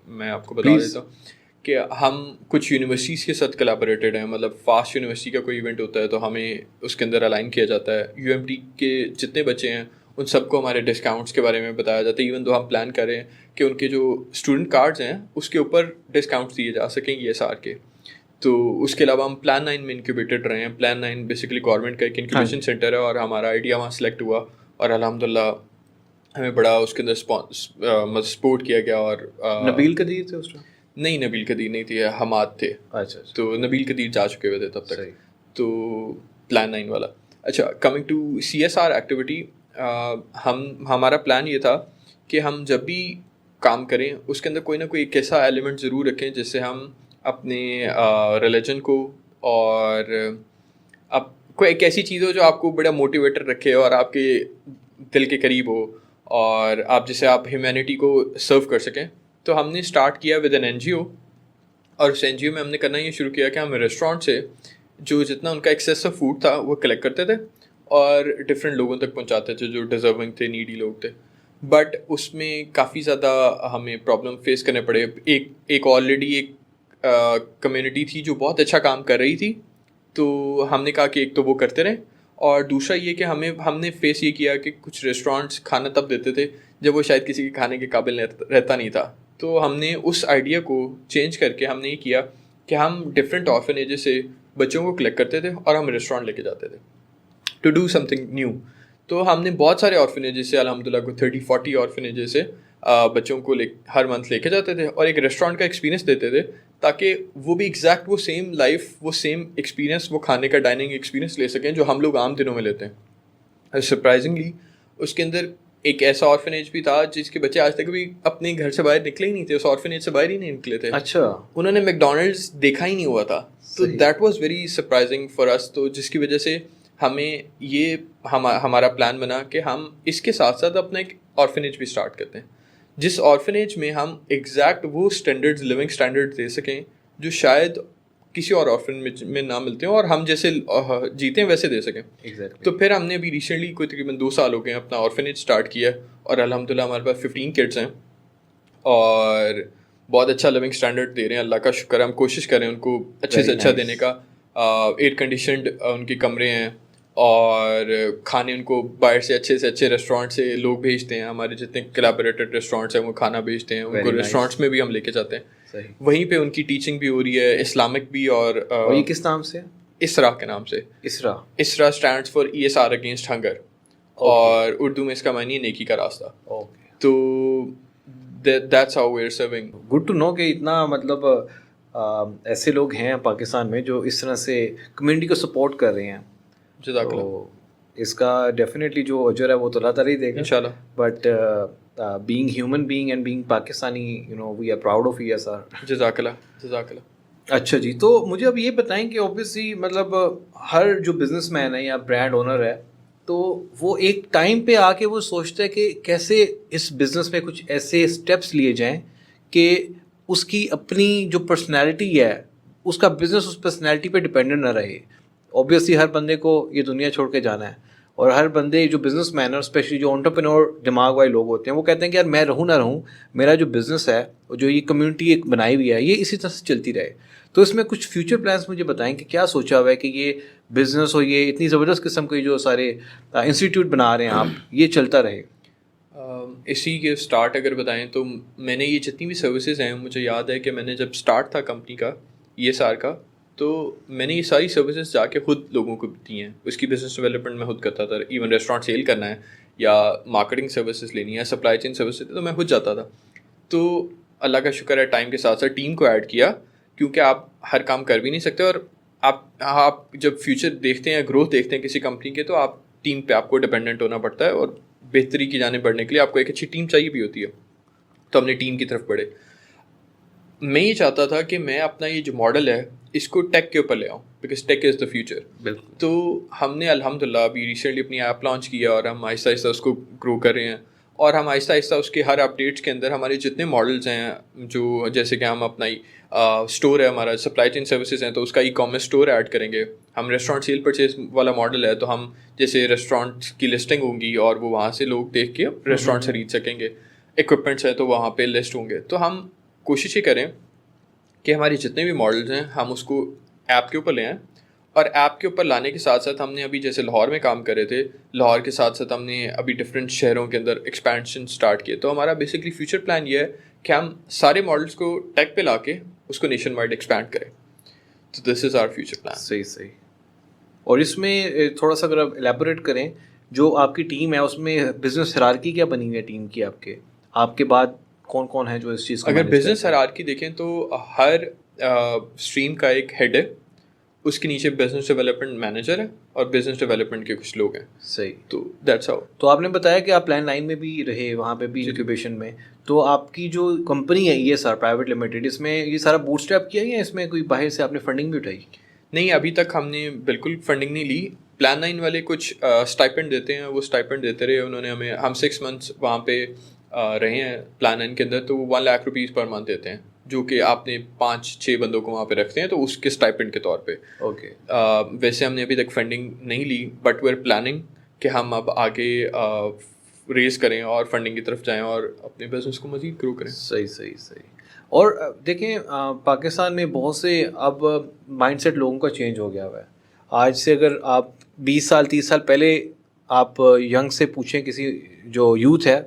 میں آپ کو بتا دیتا ہوں کہ ہم کچھ یونیورسٹیز کے ساتھ کلیبوریٹڈ ہیں. مطلب فاسٹ یونیورسٹی کا کوئی ایونٹ ہوتا ہے تو ہمیں اس کے اندر الائن کیا جاتا ہے. یو ایم ٹی کے جتنے بچے ہیں ان سب کو ہمارے ڈسکاؤنٹس کے بارے میں بتایا جاتا ہے. ایون دو ہم پلان کر رہے ہیں کہ ان کے جو اسٹوڈنٹ کارڈز ہیں اس کے اوپر ڈسکاؤنٹس دیے جا سکیں ای ایس آر کے. تو اس کے علاوہ ہم پلان 9 میں انکیوبیٹڈ رہے ہیں. پلان 9 بیسیکلی گورنمنٹ کا ایک انکیوبیشن سینٹر ہے, اور ہمارا آئیڈیا وہاں سلیکٹ ہوا اور الحمد للہ ہمیں بڑا اس کے اندر سپورٹ کیا گیا. اور نبیل قدیر تھے اس ٹائم؟ نہیں, نبیل قدیر نہیں تھے, حماد تھے. اچھا. تو نبیل قدیر جا چکے ہوئے تھے تب تک. تو پلان 9 والا. اچھا, coming to C S R activity, ہمارا پلان یہ تھا کہ ہم جب بھی کام کریں اس کے اندر کوئی نہ کوئی ایک ایسا ایلیمنٹ ضرور رکھیں جس سے ہم اپنے ریلیجن کو اور اب کوئی ایک ایسی چیز ہو جو آپ کو بڑا موٹیویٹر رکھے اور آپ کے دل کے قریب ہو, اور آپ جسے آپ ہیومینٹی کو سرو کر سکیں. تو ہم نے اسٹارٹ کیا ود این این جی او, اور اس این جی او میں ہم نے کرنا یہ شروع کیا کہ ہم ریسٹورینٹ سے جو جتنا ان کا ایکسیس آف فوڈ تھا وہ کلیکٹ کرتے تھے اور ڈفرینٹ لوگوں تک پہنچاتے تھے جو ڈیزرونگ تھے, نیڈی لوگ تھے. بٹ اس میں کافی زیادہ ہمیں پرابلم فیس کرنے پڑے. ایک آلریڈی ایک کمیونٹی تھی جو بہت اچھا کام کر رہی تھی, تو ہم نے کہا کہ ایک تو وہ کرتے رہیں, اور دوسرا یہ کہ ہم نے فیس یہ کیا کہ کچھ ریسٹورینٹس کھانا تب دیتے تھے جب وہ شاید کسی کے کھانے کے قابل رہتا نہیں تھا. تو ہم نے اس آئیڈیا کو چینج کر کے ہم نے یہ کیا کہ ہم ڈفرینٹ آرفنیجز سے بچوں کو کلیکٹ کرتے تھے اور ہم ریسٹورینٹ لے کے جاتے تھے to do something new. تو ہم نے بہت سارے آرفنیجز سے الحمد للہ کو 30-40 آرفنیجز سے بچوں کو ہر منتھ لے کے جاتے تھے اور ایک ریسٹورینٹ کا ایکسپیرینس دیتے تھے, تاکہ وہ بھی ایگزیکٹ وہ سیم لائف, وہ سیم ایکسپیرینس, وہ کھانے کا ڈائننگ ایکسپیرینس لے سکیں جو ہم لوگ عام دنوں میں لیتے ہیں. سرپرائزنگلی اس کے اندر ایک ایسا آرفنیج بھی تھا جس کے بچے آج تک بھی اپنے گھر سے باہر نکلے ہی نہیں تھے, اس آرفنیج سے باہر ہی نہیں نکلے تھے. اچھا. انہوں نے میک ڈونلڈس دیکھا ہی نہیں ہوا تھا. تو that was very surprising for us. تو جس کی وجہ سے ہمیں یہ ہمارا پلان بنا کہ ہم اس کے ساتھ ساتھ اپنا ایک آرفنیج بھی اسٹارٹ کرتے ہیں, جس آرفنیج میں ہم ایگزیکٹ وہ اسٹینڈرڈز, لیونگ اسٹینڈرڈ دے سکیں جو شاید کسی اور آرفنیج میں نہ ملتے ہوں, اور ہم جیسے جیتے ہیں ویسے دے سکیں. تو پھر ہم نے ابھی ریسنٹلی کوئی تقریباً 2 سال ہو گئے ہیں اپنا آرفنیج اسٹارٹ کیا, اور الحمدللہ ہمارے پاس 15 کڈس ہیں اور بہت اچھا لیونگ اسٹینڈرڈ دے رہے ہیں, اللہ کا شکر ہے. ہم کوشش کریں ان کو اچھے سے اچھا دینے کا. ایئر کنڈیشنڈ ان کے کمرے ہیں, اور کھانے ان کو باہر سے اچھے ریسٹورینٹ سے لوگ بھیجتے ہیں. ہمارے جتنے کولیبریٹڈ ریسٹورینٹس ہیں وہ کھانا بھیجتے ہیں, ان کو ریسٹورینٹس میں بھی ہم لے کے جاتے ہیں. وہیں پہ ان کی ٹیچنگ بھی ہو رہی ہے, اسلامک بھی. اور یہ کس نام سے؟ اسرا کے نام سے. Isra stands for ESR against hunger, اور اردو میں اس کا معنی ہے نیکی کا راستہ. تو that's how we are serving. Good to know کہ اتنا مطلب ایسے لوگ ہیں پاکستان میں جو اس طرح سے کمیونٹی کو سپورٹ کر رہے ہیں. جزاک اللہ. اس کا ڈیفینیٹلی جو اجر ہے وہ تو اللہ تعالیٰ ہی دے گا انشاءاللہ. But being human being and being Pakistani, you know, we are proud of ESR. جزاک اللہ. جزاک اللہ. اچھا جی, تو مجھے اب یہ بتائیں کہ اوبیسلی مطلب ہر جو بزنس مین ہے یا برانڈ اونر ہے تو وہ ایک ٹائم پہ آ کے وہ سوچتا ہے کہ کیسے اس بزنس میں کچھ ایسے اسٹیپس لیے جائیں کہ اس کی اپنی جو پرسنالٹی ہے, اس کا بزنس اس پرسنالٹی پہ ڈپینڈنٹ نہ رہے. اوبیسلی ہر بندے کو یہ دنیا چھوڑ کے جانا ہے, اور ہر بندے جو بزنس مین ہے, اسپیشلی جو انٹرپرینور دماغ والے لوگ ہوتے ہیں, وہ کہتے ہیں کہ یار میں رہوں نہ رہوں, میرا جو بزنس ہے جو یہ کمیونٹی ایک بنائی ہوئی ہے یہ اسی طرح سے چلتی رہے. تو اس میں کچھ فیوچر پلانس مجھے بتائیں کہ کیا سوچا ہوا ہے کہ یہ بزنس اور یہ اتنی زبردست قسم کے جو سارے انسٹیٹیوٹ بنا رہے ہیں آپ, یہ چلتا رہے. اسی کے اسٹارٹ اگر بتائیں تو میں نے یہ جتنی بھی سروسز ہیں, مجھے یاد ہے کہ میں نے جب اسٹارٹ تھا کمپنی کا ESR کا, تو میں نے یہ ساری سروسز جا کے خود لوگوں کو دی ہیں. اس کی بزنس ڈیولپمنٹ میں خود کرتا تھا. ایون ریسٹورانٹ سیل کرنا ہے یا مارکیٹنگ سروسز لینی ہے, سپلائی چین سروسز, تو میں خود جاتا تھا. تو اللہ کا شکر ہے ٹائم کے ساتھ ساتھ ٹیم کو ایڈ کیا, کیونکہ آپ ہر کام کر بھی نہیں سکتے, اور آپ جب فیوچر دیکھتے ہیں, گروتھ دیکھتے ہیں کسی کمپنی کے, تو آپ ٹیم پہ آپ کو ڈپینڈنٹ ہونا پڑتا ہے, اور بہتری کی جانب بڑھنے کے لیے آپ کو ایک اچھی ٹیم چاہیے بھی ہوتی ہے. تو ہم نے ٹیم کی طرف بڑھے. میں یہ چاہتا تھا کہ میں اپنا یہ جو ماڈل ہے اس کو ٹیک کے اوپر لے آؤں, because take is the future. بالکل. تو ہم نے الحمدللہ ابھی ریسنٹلی اپنی ایپ لانچ کیا, اور ہم آہستہ آہستہ اس کو گرو کر رہے ہیں, اور ہم آہستہ آہستہ اس کے ہر اپڈیٹس کے اندر ہمارے جتنے ماڈلز ہیں, جو جیسے کہ ہم اپنا اسٹور ہے ہمارا, سپلائی چین سروسز ہیں, تو اس کا ای کامرس اسٹور ایڈ کریں گے. ہم ریسٹورانٹ سیل پرچیز والا ماڈل ہے, تو ہم جیسے ریسٹورانٹ کی لسٹنگ ہوں گی اور وہ وہاں سے لوگ دیکھ کے ریسٹورانٹ سے خرید سکیں گے. اکوپمنٹس ہیں تو وہاں پہ لسٹ ہوں گے. تو ہم کوشش یہ کریں کہ ہماری جتنے بھی ماڈلز ہیں ہم اس کو ایپ کے اوپر لے آئیں, اور ایپ کے اوپر لانے کے ساتھ ساتھ ہم نے ابھی جیسے لاہور میں کام کرے تھے, لاہور کے ساتھ ساتھ ہم نے ابھی ڈفرینٹ شہروں کے اندر ایکسپینشن اسٹارٹ کیے. تو ہمارا بیسکلی فیوچر پلان یہ ہے کہ ہم سارے ماڈلس کو ٹیک پہ لا کے اس کو نیشن وائڈ ایکسپینڈ کریں. تو دس از آور فیوچر پلان. صحیح. اور اس میں تھوڑا سا اگر آپ ایلیبوریٹ کریں, جو آپ کی ٹیم ہے اس میں بزنس ہیرارکی کیا بنی ہوئی ہے ٹیم کی, آپ کے بعد کون کون ہے جو اس چیز کو؟ اگر بزنس ہیرارکی دیکھیں تو ہر اسٹریم کا ایک ہیڈ ہے, اس کے نیچے بزنس ڈیولپمنٹ مینیجر ہے, اور بزنس ڈیولپمنٹ کے کچھ لوگ ہیں. صحیح. تو دیٹس ہاؤ. تو آپ نے بتایا کہ آپ پلان 9 میں بھی رہے, وہاں پہ بھی انکیوبیشن میں. تو آپ کی جو کمپنی ہے ESR پرائیویٹ لمیٹڈ, اس میں یہ سارا بوٹ اسٹریپ کیا یا اس میں کوئی باہر سے آپ نے فنڈنگ بھی اٹھائی؟ نہیں, ابھی تک ہم نے بالکل فنڈنگ نہیں لی. پلان 9 والے کچھ اسٹائپنڈ دیتے ہیں, وہ اسٹائپنڈ دیتے رہے انہوں نے ہمیں. ہم 6 months وہاں پہ رہے ہیں پلان 9 کے اندر, تو وہ 1 lakh روپیز پر منتھ دیتے ہیں, جو کہ آپ نے 5-6 بندوں کو وہاں پہ رکھتے ہیں, تو اس کے اسٹائپنڈ کے طور پہ. اوکے. ویسے ہم نے ابھی تک فنڈنگ نہیں لی, بٹ وی آر پلاننگ کہ ہم اب آگے ریز کریں اور فنڈنگ کی طرف جائیں اور اپنے بزنس کو مزید گرو کریں. صحیح. اور دیکھیں پاکستان میں بہت سے اب مائنڈ سیٹ لوگوں کا چینج ہو گیا ہوا ہے. آج سے اگر آپ 20 سال 30 سال پہلے آپ ینگ سے پوچھیں کسی جو یوتھ ہے,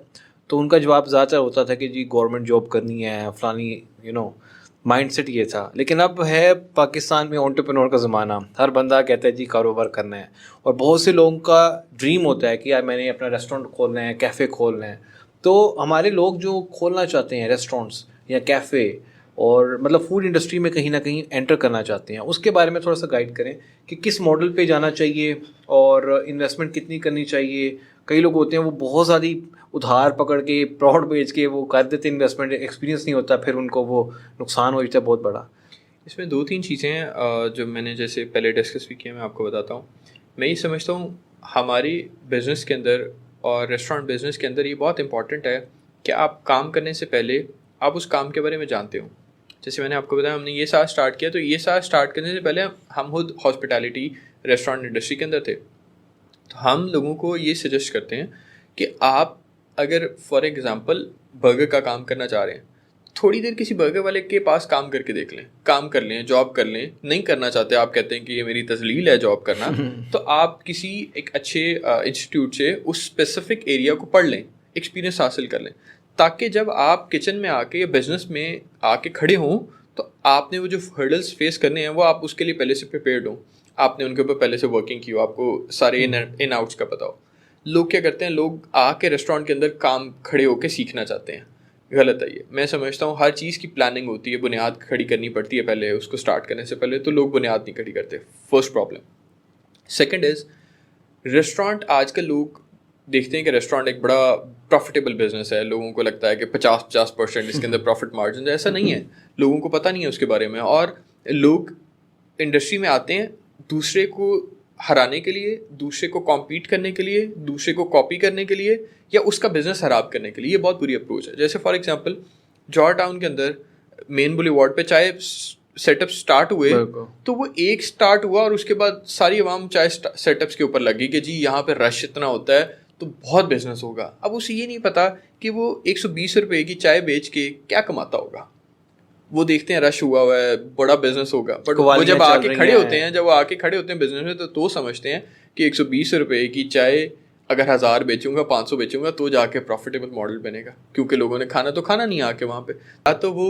تو ان کا جواب زیادہ تر ہوتا تھا کہ جی گورنمنٹ جاب کرنی ہے, فلانی مائنڈ سیٹ یہ تھا. لیکن اب ہے پاکستان میں انٹرپرینور کا زمانہ, ہر بندہ کہتا ہے جی کاروبار کرنا ہے, اور بہت سے لوگوں کا ڈریم ہوتا ہے کہ یار میں نے اپنا ریسٹورینٹ کھولنا ہے, کیفے کھولنا ہے. تو ہمارے لوگ جو کھولنا چاہتے ہیں ریسٹورینٹس یا کیفے, اور مطلب فوڈ انڈسٹری میں کہیں نہ کہیں انٹر کرنا چاہتے ہیں, اس کے بارے میں تھوڑا سا گائیڈ کریں کہ کس ماڈل پہ جانا چاہیے اور انویسٹمنٹ کتنی کرنی چاہیے. کئی لوگ ہوتے ہیں وہ بہت زیادہ ادھار پکڑ کے پراڈ بیچ کے وہ کر دیتے انویسٹمنٹ, ایکسپیرینس نہیں ہوتا, پھر ان کو وہ نقصان ہو جاتا ہے بہت بڑا. اس میں 2-3 چیزیں ہیں جو میں نے جیسے پہلے ڈسکس بھی کیا, میں آپ کو بتاتا ہوں. میں یہ سمجھتا ہوں ہماری بزنس کے اندر اور ریسٹورینٹ بزنس کے اندر یہ بہت امپورٹنٹ ہے کہ آپ کام کرنے سے پہلے آپ اس کام کے بارے میں جانتے ہوں. جیسے میں نے آپ کو بتایا ہم نے یہ سال اسٹارٹ کیا, تو یہ سال اسٹارٹ کرنے سے پہلے ہم خود ہاسپٹیلٹی ریسٹورینٹ انڈسٹری کے اندر تھے. تو ہم لوگوں کو یہ سجیسٹ کرتے ہیں کہ آپ اگر فار ایگزامپل برگر کا کام کرنا چاہ رہے ہیں, تھوڑی دیر کسی برگر والے کے پاس کام کر کے دیکھ لیں, کام کر لیں, جاب کر لیں. نہیں کرنا چاہتے, آپ کہتے ہیں کہ یہ میری تذلیل ہے جاب کرنا, تو آپ کسی ایک اچھے انسٹیٹیوٹ سے اس اسپیسیفک ایریا کو پڑھ لیں, ایکسپیرینس حاصل کر لیں, تاکہ جب آپ کچن میں آ کے یا بزنس میں آ کے کھڑے ہوں تو آپ نے وہ جو ہرڈلس فیس کرنے ہیں وہ آپ اس کے لیے پہلے سے پریپیئرڈ ہوں, آپ نے ان کے اوپر پہلے سے ورکنگ کی ہو, آپ کو سارے ان آؤٹس کا پتا ہو. لوگ کیا کرتے ہیں, لوگ آ کے ریسٹورینٹ کے اندر کام کھڑے ہو کے سیکھنا چاہتے ہیں. غلط ہے یہ. میں سمجھتا ہوں ہر چیز کی پلاننگ ہوتی ہے, بنیاد کھڑی کرنی پڑتی ہے پہلے اس کو اسٹارٹ کرنے سے پہلے, تو لوگ بنیاد نہیں کھڑی کرتے. First problem. Second is restaurant. آج کل لوگ دیکھتے ہیں کہ ریسٹورینٹ ایک بڑا پروفیٹیبل بزنس ہے, لوگوں کو لگتا ہے کہ 50% اس کے اندر پروفٹ مارجن ہے. ایسا نہیں ہے, لوگوں کو پتہ نہیں ہے اس کے بارے میں, اور لوگ انڈسٹری میں آتے ہیں دوسرے کو ہرانے کے لیے, دوسرے کو کمپیٹ کرنے کے لیے, دوسرے کو کاپی کرنے کے لیے, یا اس کا بزنس خراب کرنے کے لیے. یہ بہت بری اپروچ ہے. جیسے فار ایگزامپل جارج ٹاؤن کے اندر مین بولی وارڈ پہ چائے سیٹ اپ اسٹارٹ ہوئے, تو وہ ایک اسٹارٹ ہوا اور اس کے بعد ساری عوام چائے سیٹ اپس کے اوپر لگی کہ جی یہاں پہ رش اتنا ہوتا ہے تو بہت بزنس ہوگا. اب اسے یہ نہیں پتا کہ وہ 120 روپے کی چائے بیچ کے کیا کماتا ہوگا. وہ دیکھتے ہیں رش ہوا ہے, بڑا بزنس ہوگا, بٹ وہ جب آ کے کھڑے ہوتے ہیں, بزنس میں, تو سمجھتے ہیں کہ 120 روپے کی چائے اگر 1000 بیچوں گا, 500 بیچوں گا, تو جا کے پروفیٹیبل ماڈل بنے گا, کیونکہ لوگوں نے کھانا نہیں آ کے وہاں پہ. تو وہ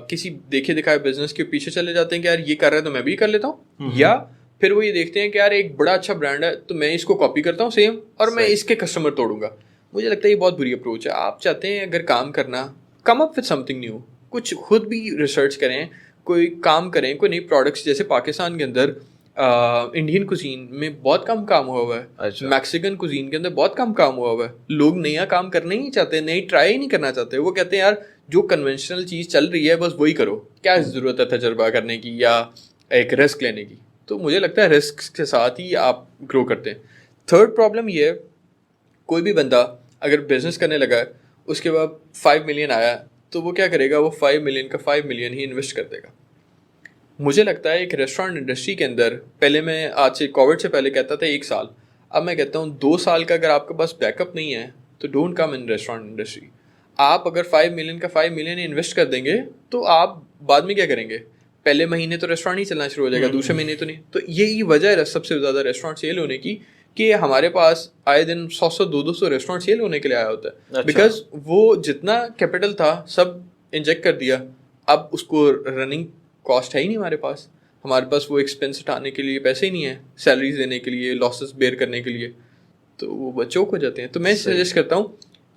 کسی دیکھے دکھائے بزنس کے پیچھے چلے جاتے ہیں کہ یار یہ کر رہا ہے تو میں بھی کر لیتا ہوں, یا پھر وہ یہ دیکھتے ہیں کہ یار ایک بڑا اچھا برانڈ ہے تو میں اس کو کاپی کرتا ہوں سیم, اور میں اس کے کسٹمر توڑوں گا. مجھے لگتا ہے یہ بہت بری اپروچ ہے. آپ چاہتے ہیں اگر کام کرنا, come up with something new, کچھ خود بھی ریسرچ کریں, کوئی کام کریں, کوئی نئی پروڈکٹس. جیسے پاکستان کے اندر انڈین کوزین میں بہت کم کام ہوا ہوا ہے, میکسیکن کوزین کے اندر بہت کم کام ہوا ہوا ہے. لوگ نیا کام کرنا ہی نہیں چاہتے, نئی ٹرائی ہی نہیں کرنا چاہتے. وہ کہتے ہیں یار جو کنونشنل چیز چل رہی ہے بس وہی کرو, کیا ضرورت ہے تجربہ کرنے کی یا ایک رسک لینے کی. تو مجھے لگتا ہے رسک کے ساتھ ہی آپ گرو کرتے ہیں. تھرڈ پرابلم یہ ہے, کوئی بھی بندہ اگر بزنس کرنے لگا ہے, اس کے بعد 5 ملین آیا, تو وہ کیا کرے گا, وہ 5 ملین کا 5 ملین ہی انویسٹ کر دے گا. مجھے لگتا ہے ایک ریسٹورینٹ انڈسٹری کے اندر, پہلے میں آج سے کووڈ سے پہلے کہتا تھا 1 سال, اب میں کہتا ہوں 2 سال کا اگر آپ کے پاس بیک اپ نہیں ہے تو don't come in restaurant industry. آپ اگر 5 ملین کا 5 ملین انویسٹ کر دیں گے تو آپ بعد میں کیا کریں گے, پہلے مہینے تو ریسٹورینٹ ہی چلنا شروع ہو جائے گا, دوسرے مہینے تو نہیں. تو یہی وجہ ہے سب سے زیادہ ریسٹورینٹ سیل ہونے کی, کہ ہمارے پاس آئے دن 100-200 ریسٹورینٹ سیل ہونے کے لیے آیا ہوتا ہے, بیکاز وہ جتنا کیپٹل تھا سب انجیکٹ کر دیا. اب اس کو رننگ کاسٹ ہے ہی نہیں ہمارے پاس, وہ ایکسپینس اٹھانے کے لیے پیسے ہی نہیں ہیں, سیلریز دینے کے لیے, لاسز بیئر کرنے کے لیے, تو وہ بچوں ہو جاتے ہیں. تو میں سجیسٹ کرتا ہوں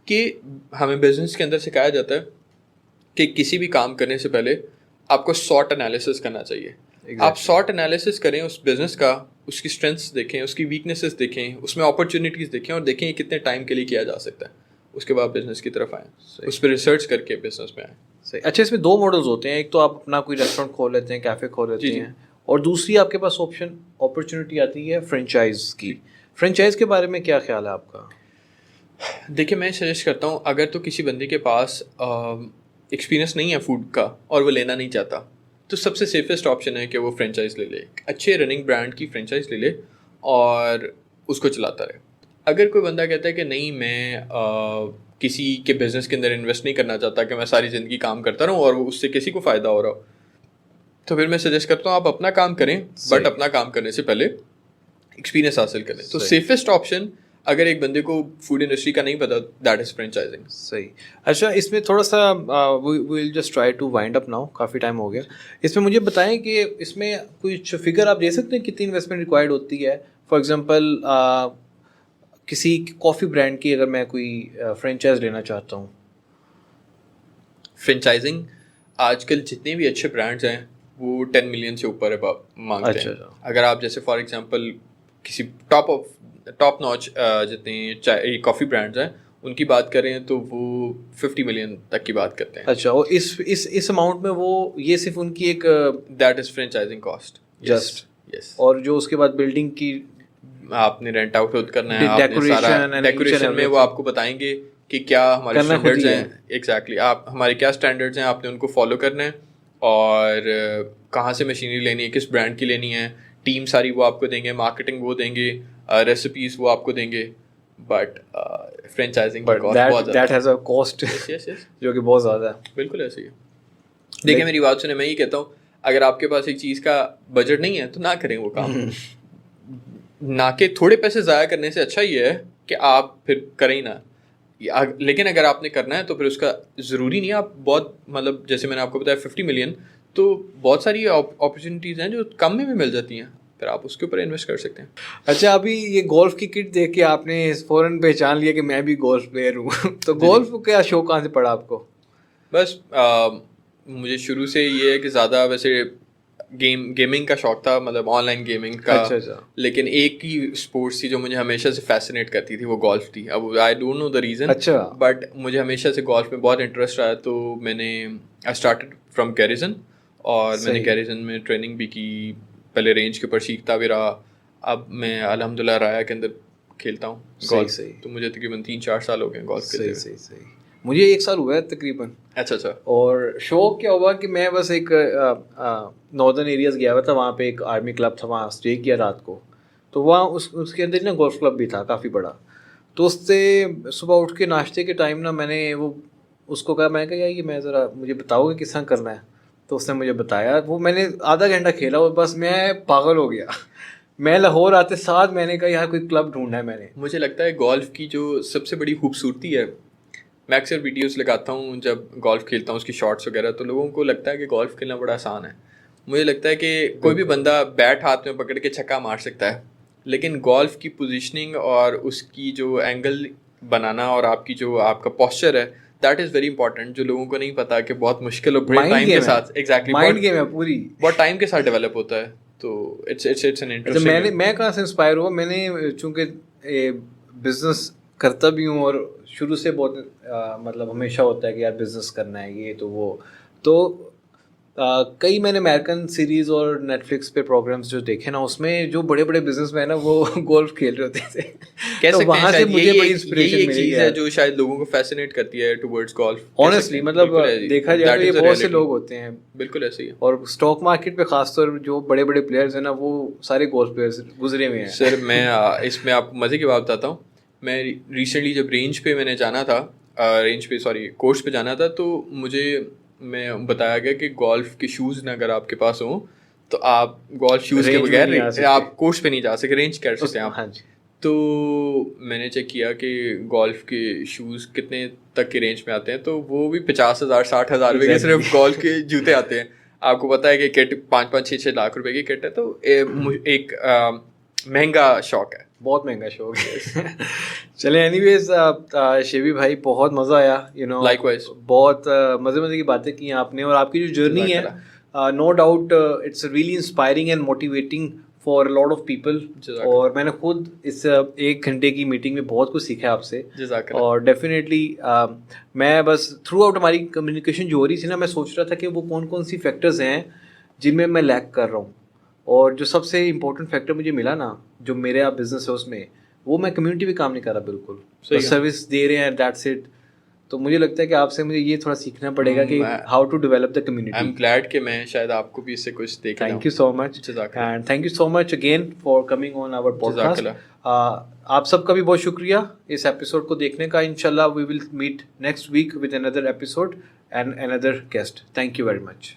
کہ ہمیں بزنس کے اندر سکھایا جاتا ہے کہ کسی بھی کام کرنے سے پہلے آپ کو SWOT انالیسس کرنا چاہیے. آپ SWOT انالیسس کریں اس بزنس کا, اس کی اسٹرینتھس دیکھیں, اس کی ویکنیسز دیکھیں, اس میں اپرچونیٹیز دیکھیں, اور دیکھیں کتنے ٹائم کے لیے کیا جا سکتا ہے. اس کے بعد بزنس کی طرف آئیں, اس پہ ریسرچ کر کے بزنس میں آئیں. صحیح. اچھا, اس میں 2 ماڈلز ہوتے ہیں, ایک تو آپ اپنا کوئی ریسٹورینٹ کھول لیتے ہیں, کیفے کھول لیتے ہیں, اور دوسری آپ کے پاس اپرچونیٹی آتی ہے فرینچائز کی. فرینچائز کے بارے میں کیا خیال ہے آپ کا؟ دیکھیں, میں سجیسٹ کرتا ہوں اگر تو کسی بندے کے پاس ایکسپیرینس نہیں ہے فوڈ کا اور وہ لینا نہیں چاہتا, تو سب سے سیفسٹ آپشن ہے کہ وہ فرینچائز لے لے, اچھے رننگ برانڈ کی فرینچائز لے لے اور اس کو چلاتا رہے. اگر کوئی بندہ کہتا ہے کہ نہیں میں کسی کے بزنس کے اندر انویسٹ نہیں کرنا چاہتا, کہ میں ساری زندگی کام کرتا رہوں اور اس سے کسی کو فائدہ ہو رہا ہو, تو پھر میں سجیسٹ کرتا ہوں آپ اپنا کام کریں, بٹ اپنا کام کرنے سے پہلے ایکسپیرینس حاصل کریں. تو سیفسٹ آپشن اگر ایک بندے کو فوڈ انڈسٹری کا نہیں پتا, دیٹ از فرینچائزنگ. صحیح. اچھا, اس میں تھوڑا سا well just try to wind up now, کافی ٹائم ہو گیا. اس میں مجھے بتائیں کہ اس میں کچھ فگر آپ دے سکتے ہیں کتنی انویسٹمنٹ ریکوائرڈ ہوتی ہے. فار ایگزامپل کسی کافی برانڈ کی اگر میں کوئی فرینچائز لینا چاہتا ہوں. فرینچائزنگ آج کل جتنے بھی اچھے برانڈز ہیں وہ 10 ملین سے اوپر مانگتے ہیں. اگر آپ جیسے فار ایگزامپل کسی ٹاپ ناچ جتنے کافی برانڈز ہیں ان کی بات کریں تو وہ 50 ملین تک کی بات کرتے ہیں. اچھا, اور اس اماؤنٹ میں وہ یہ صرف ان کی ایک that is franchising cost. Just. اور جو اس کے بعد بلڈنگ کی آپ نے رینٹ آؤٹ خود کرنا ہے, آپ نے سارا ڈیکوریشن میں وہ آپ کو بتائیں گے کہ کیا ہمارے اسٹینڈرڈز ہیں, ایگزیکٹلی آپ ہمارے کیا اسٹینڈرڈز ہیں, آپ نے ان کو فالو کرنا ہے, اور کہاں سے مشینری لینی ہے, کس برانڈ کی لینی ہے, ٹیم ساری وہ آپ کو دیں گے, مارکیٹنگ وہ دیں گے, ریسیپیز وہ آپ کو دیں گے. But franchising that has a cost جو کہ بہت زیادہ ہے. بالکل ایسے ہی ہے. دیکھیں میری بات سنیں, میں یہ کہتا ہوں اگر آپ کے پاس ایک چیز کا بجٹ نہیں ہے تو نہ کریں وہ کام. نہ کہ تھوڑے پیسے ضائع کرنے سے اچھا یہ ہے کہ آپ پھر کریں ہی نہ. لیکن اگر آپ نے کرنا ہے تو پھر اس کا ضروری نہیں ہے آپ بہت, مطلب جیسے میں نے آپ کو بتایا 50 ملین, تو بہت ساری اپرچونیٹیز ہیں جو کم میں بھی مل جاتی ہیں, پھر آپ اس کے اوپر انویسٹ کر سکتے ہیں. اچھا, ابھی یہ گولف کی کٹ دیکھ کے آپ نے فوراً پہچان لیا کہ میں بھی گولف پلیئر ہوں, تو گولف کیا شوق کہاں سے پڑا آپ کو؟ بس مجھے شروع سے یہ ہے کہ زیادہ ویسے گیمنگ کا شوق تھا, مطلب آن لائن گیمنگ کا. لیکن ایک ہی اسپورٹس تھی جو مجھے ہمیشہ سے فیسنیٹ کرتی تھی, وہ گولف تھی. اب I don't know the reason, but مجھے ہمیشہ سے گولف میں بہت انٹرسٹ آیا, تو میں نے آئی اسٹارٹیڈ فرام گیریزن, اور میں نے گیریزن میں ٹریننگ بھی کی, پہلے رینج کے اوپر سیکھتا بھی رہا. اب میں الحمد للہ رایا کے اندر کھیلتا ہوں گولف, تو مجھے تقریباً 3-4 سال ہو گئے گولف کھیلتے ہوئے. صحیح. مجھے 1 سال ہوا ہے تقریباً. اچھا. اور شوق کیا ہوا کہ میں بس ایک ناردرن ایریاز گیا ہوا تھا, وہاں پہ ایک آرمی کلب تھا, وہاں اسٹے کیا رات کو, تو وہاں اس کے اندر نا گولف کلب بھی تھا کافی بڑا. تو اس سے صبح اٹھ کے ناشتے کے ٹائم نا میں نے وہ اس کو کہا, میں کہا یار یہ میں ذرا مجھے بتاؤ کہ کس طرح کرنا ہے. تو اس نے مجھے بتایا, وہ میں نے آدھا گھنٹہ کھیلا اور بس میں پاگل ہو گیا. میں لاہور آتے ساتھ میں نے کہا یار کوئی کلب ڈھونڈنا ہے. میں نے مجھے لگتا ہے گولف کی جو سب سے بڑی خوبصورتی ہے, میں اکثر ویڈیوز لگاتا ہوں جب گولف کھیلتا ہوں, اس کی شارٹس وغیرہ, تو لوگوں کو لگتا ہے کہ گولف کھیلنا بڑا آسان ہے. مجھے لگتا ہے کہ کوئی بھی بندہ بیٹ ہاتھ میں پکڑ کے چھکا مار سکتا ہے, لیکن گولف کی پوزیشننگ اور اس کی جو اینگل بنانا اور آپ کی جو آپ کا پوسچر ہے, دیٹ از ویری امپورٹنٹ, جو لوگوں کو نہیں پتا کہ بہت مشکل اور بڑے ٹائم کے ساتھ, ایگزیکٹلی مائنڈ گیم ہے پوری, بہت ٹائم کے ساتھ ڈیولپ ہوتا ہے. تو اٹس این انٹرسٹنگ. میں کہاں سے انسپائر ہوا, میں نے چونکہ بزنس کرتا بھی ہوں اور شروع سے بہت مطلب ہمیشہ ہوتا ہے کہ یار بزنس کرنا ہے یہ تو وہ, تو کئی میں نے امیرکن سیریز اور نیٹ فلکس پہ پروگرامس جو دیکھے نا, اس میں جو بڑے بڑے بزنس مین ہیں وہ گولف کھیل رہے ہوتے تھے. تو وہاں سے مجھے بڑی انسپریشن ملی. چیز ہے جو شاید لوگوں کو فیسنیٹ کرتی ہے ٹورڈز گولف. آنیسٹلی مطلب دیکھا جائے تو یہ بہت سے لوگ ہوتے ہیں. بالکل ایسے ہی. اور اسٹاک مارکیٹ پہ خاص طور جو بڑے بڑے پلیئرز ہیں نا, وہ سارے گولف پلیئرز گزرے ہوئے ہیں. سر میں اس میں آپ کو مزے کی بات بتاتا ہوں. میں ریسنٹلی جب رینج پہ میں نے جانا تھا, کورس پہ جانا تھا, تو مجھے میں بتایا گیا کہ گولف کے شوز نہ اگر آپ کے پاس ہوں تو آپ گولف شوز کے بغیر آپ کورس پہ نہیں جا سکتے, رینج کر سکتے ہیں آپ. تو میں نے چیک کیا کہ گولف کے شوز کتنے تک کے رینج میں آتے ہیں, تو وہ بھی 50,000-60,000 روپے کے صرف گولف کے جوتے آتے ہیں. آپ کو پتا ہے کہ کٹ 5-6 لاکھ روپے کی کٹ ہے, تو ایک مہنگا شوق ہے, بہت مہنگا شوق ہے. چلیں اینی ویز شیبی بھائی بہت مزہ آیا, لائک وائز بہت مزے کی باتیں کی آپ نے, اور آپ کی جو جرنی ہے no doubt it's really inspiring and motivating for lot of people. اور میں نے خود اس 1 گھنٹے کی میٹنگ میں بہت کچھ سیکھا آپ سے, اور ڈیفینیٹلی میں بس تھرو آؤٹ ہماری کمیونیکیشن جو ہو رہی تھی نا, میں سوچ رہا تھا کہ وہ کون سی فیکٹرز ہیں جن میں لیک کر رہا ہوں, اور جو سب سے امپورٹنٹ فیکٹر مجھے ملا نا جو میرا بزنس ہے اس میں, وہ میں کمیونٹی پہ کام نہیں کر رہا, بالکل سروس دے رہے ہیں, دیٹس اٹ. تو مجھے لگتا ہے کہ آپ سے مجھے یہ تھوڑا سیکھنا پڑے گا کہ how to develop the community. I am glad کہ میں شاید آپ کو بھی اس سے کچھ دیکھا. Thank you so much, and thank you so much again for coming on our podcast. آپ سب کا بھی بہت شکریہ اس ایپیسوڈ کو دیکھنے کا. انشاءاللہ we will meet next week with another episode and another guest. Thank you very much.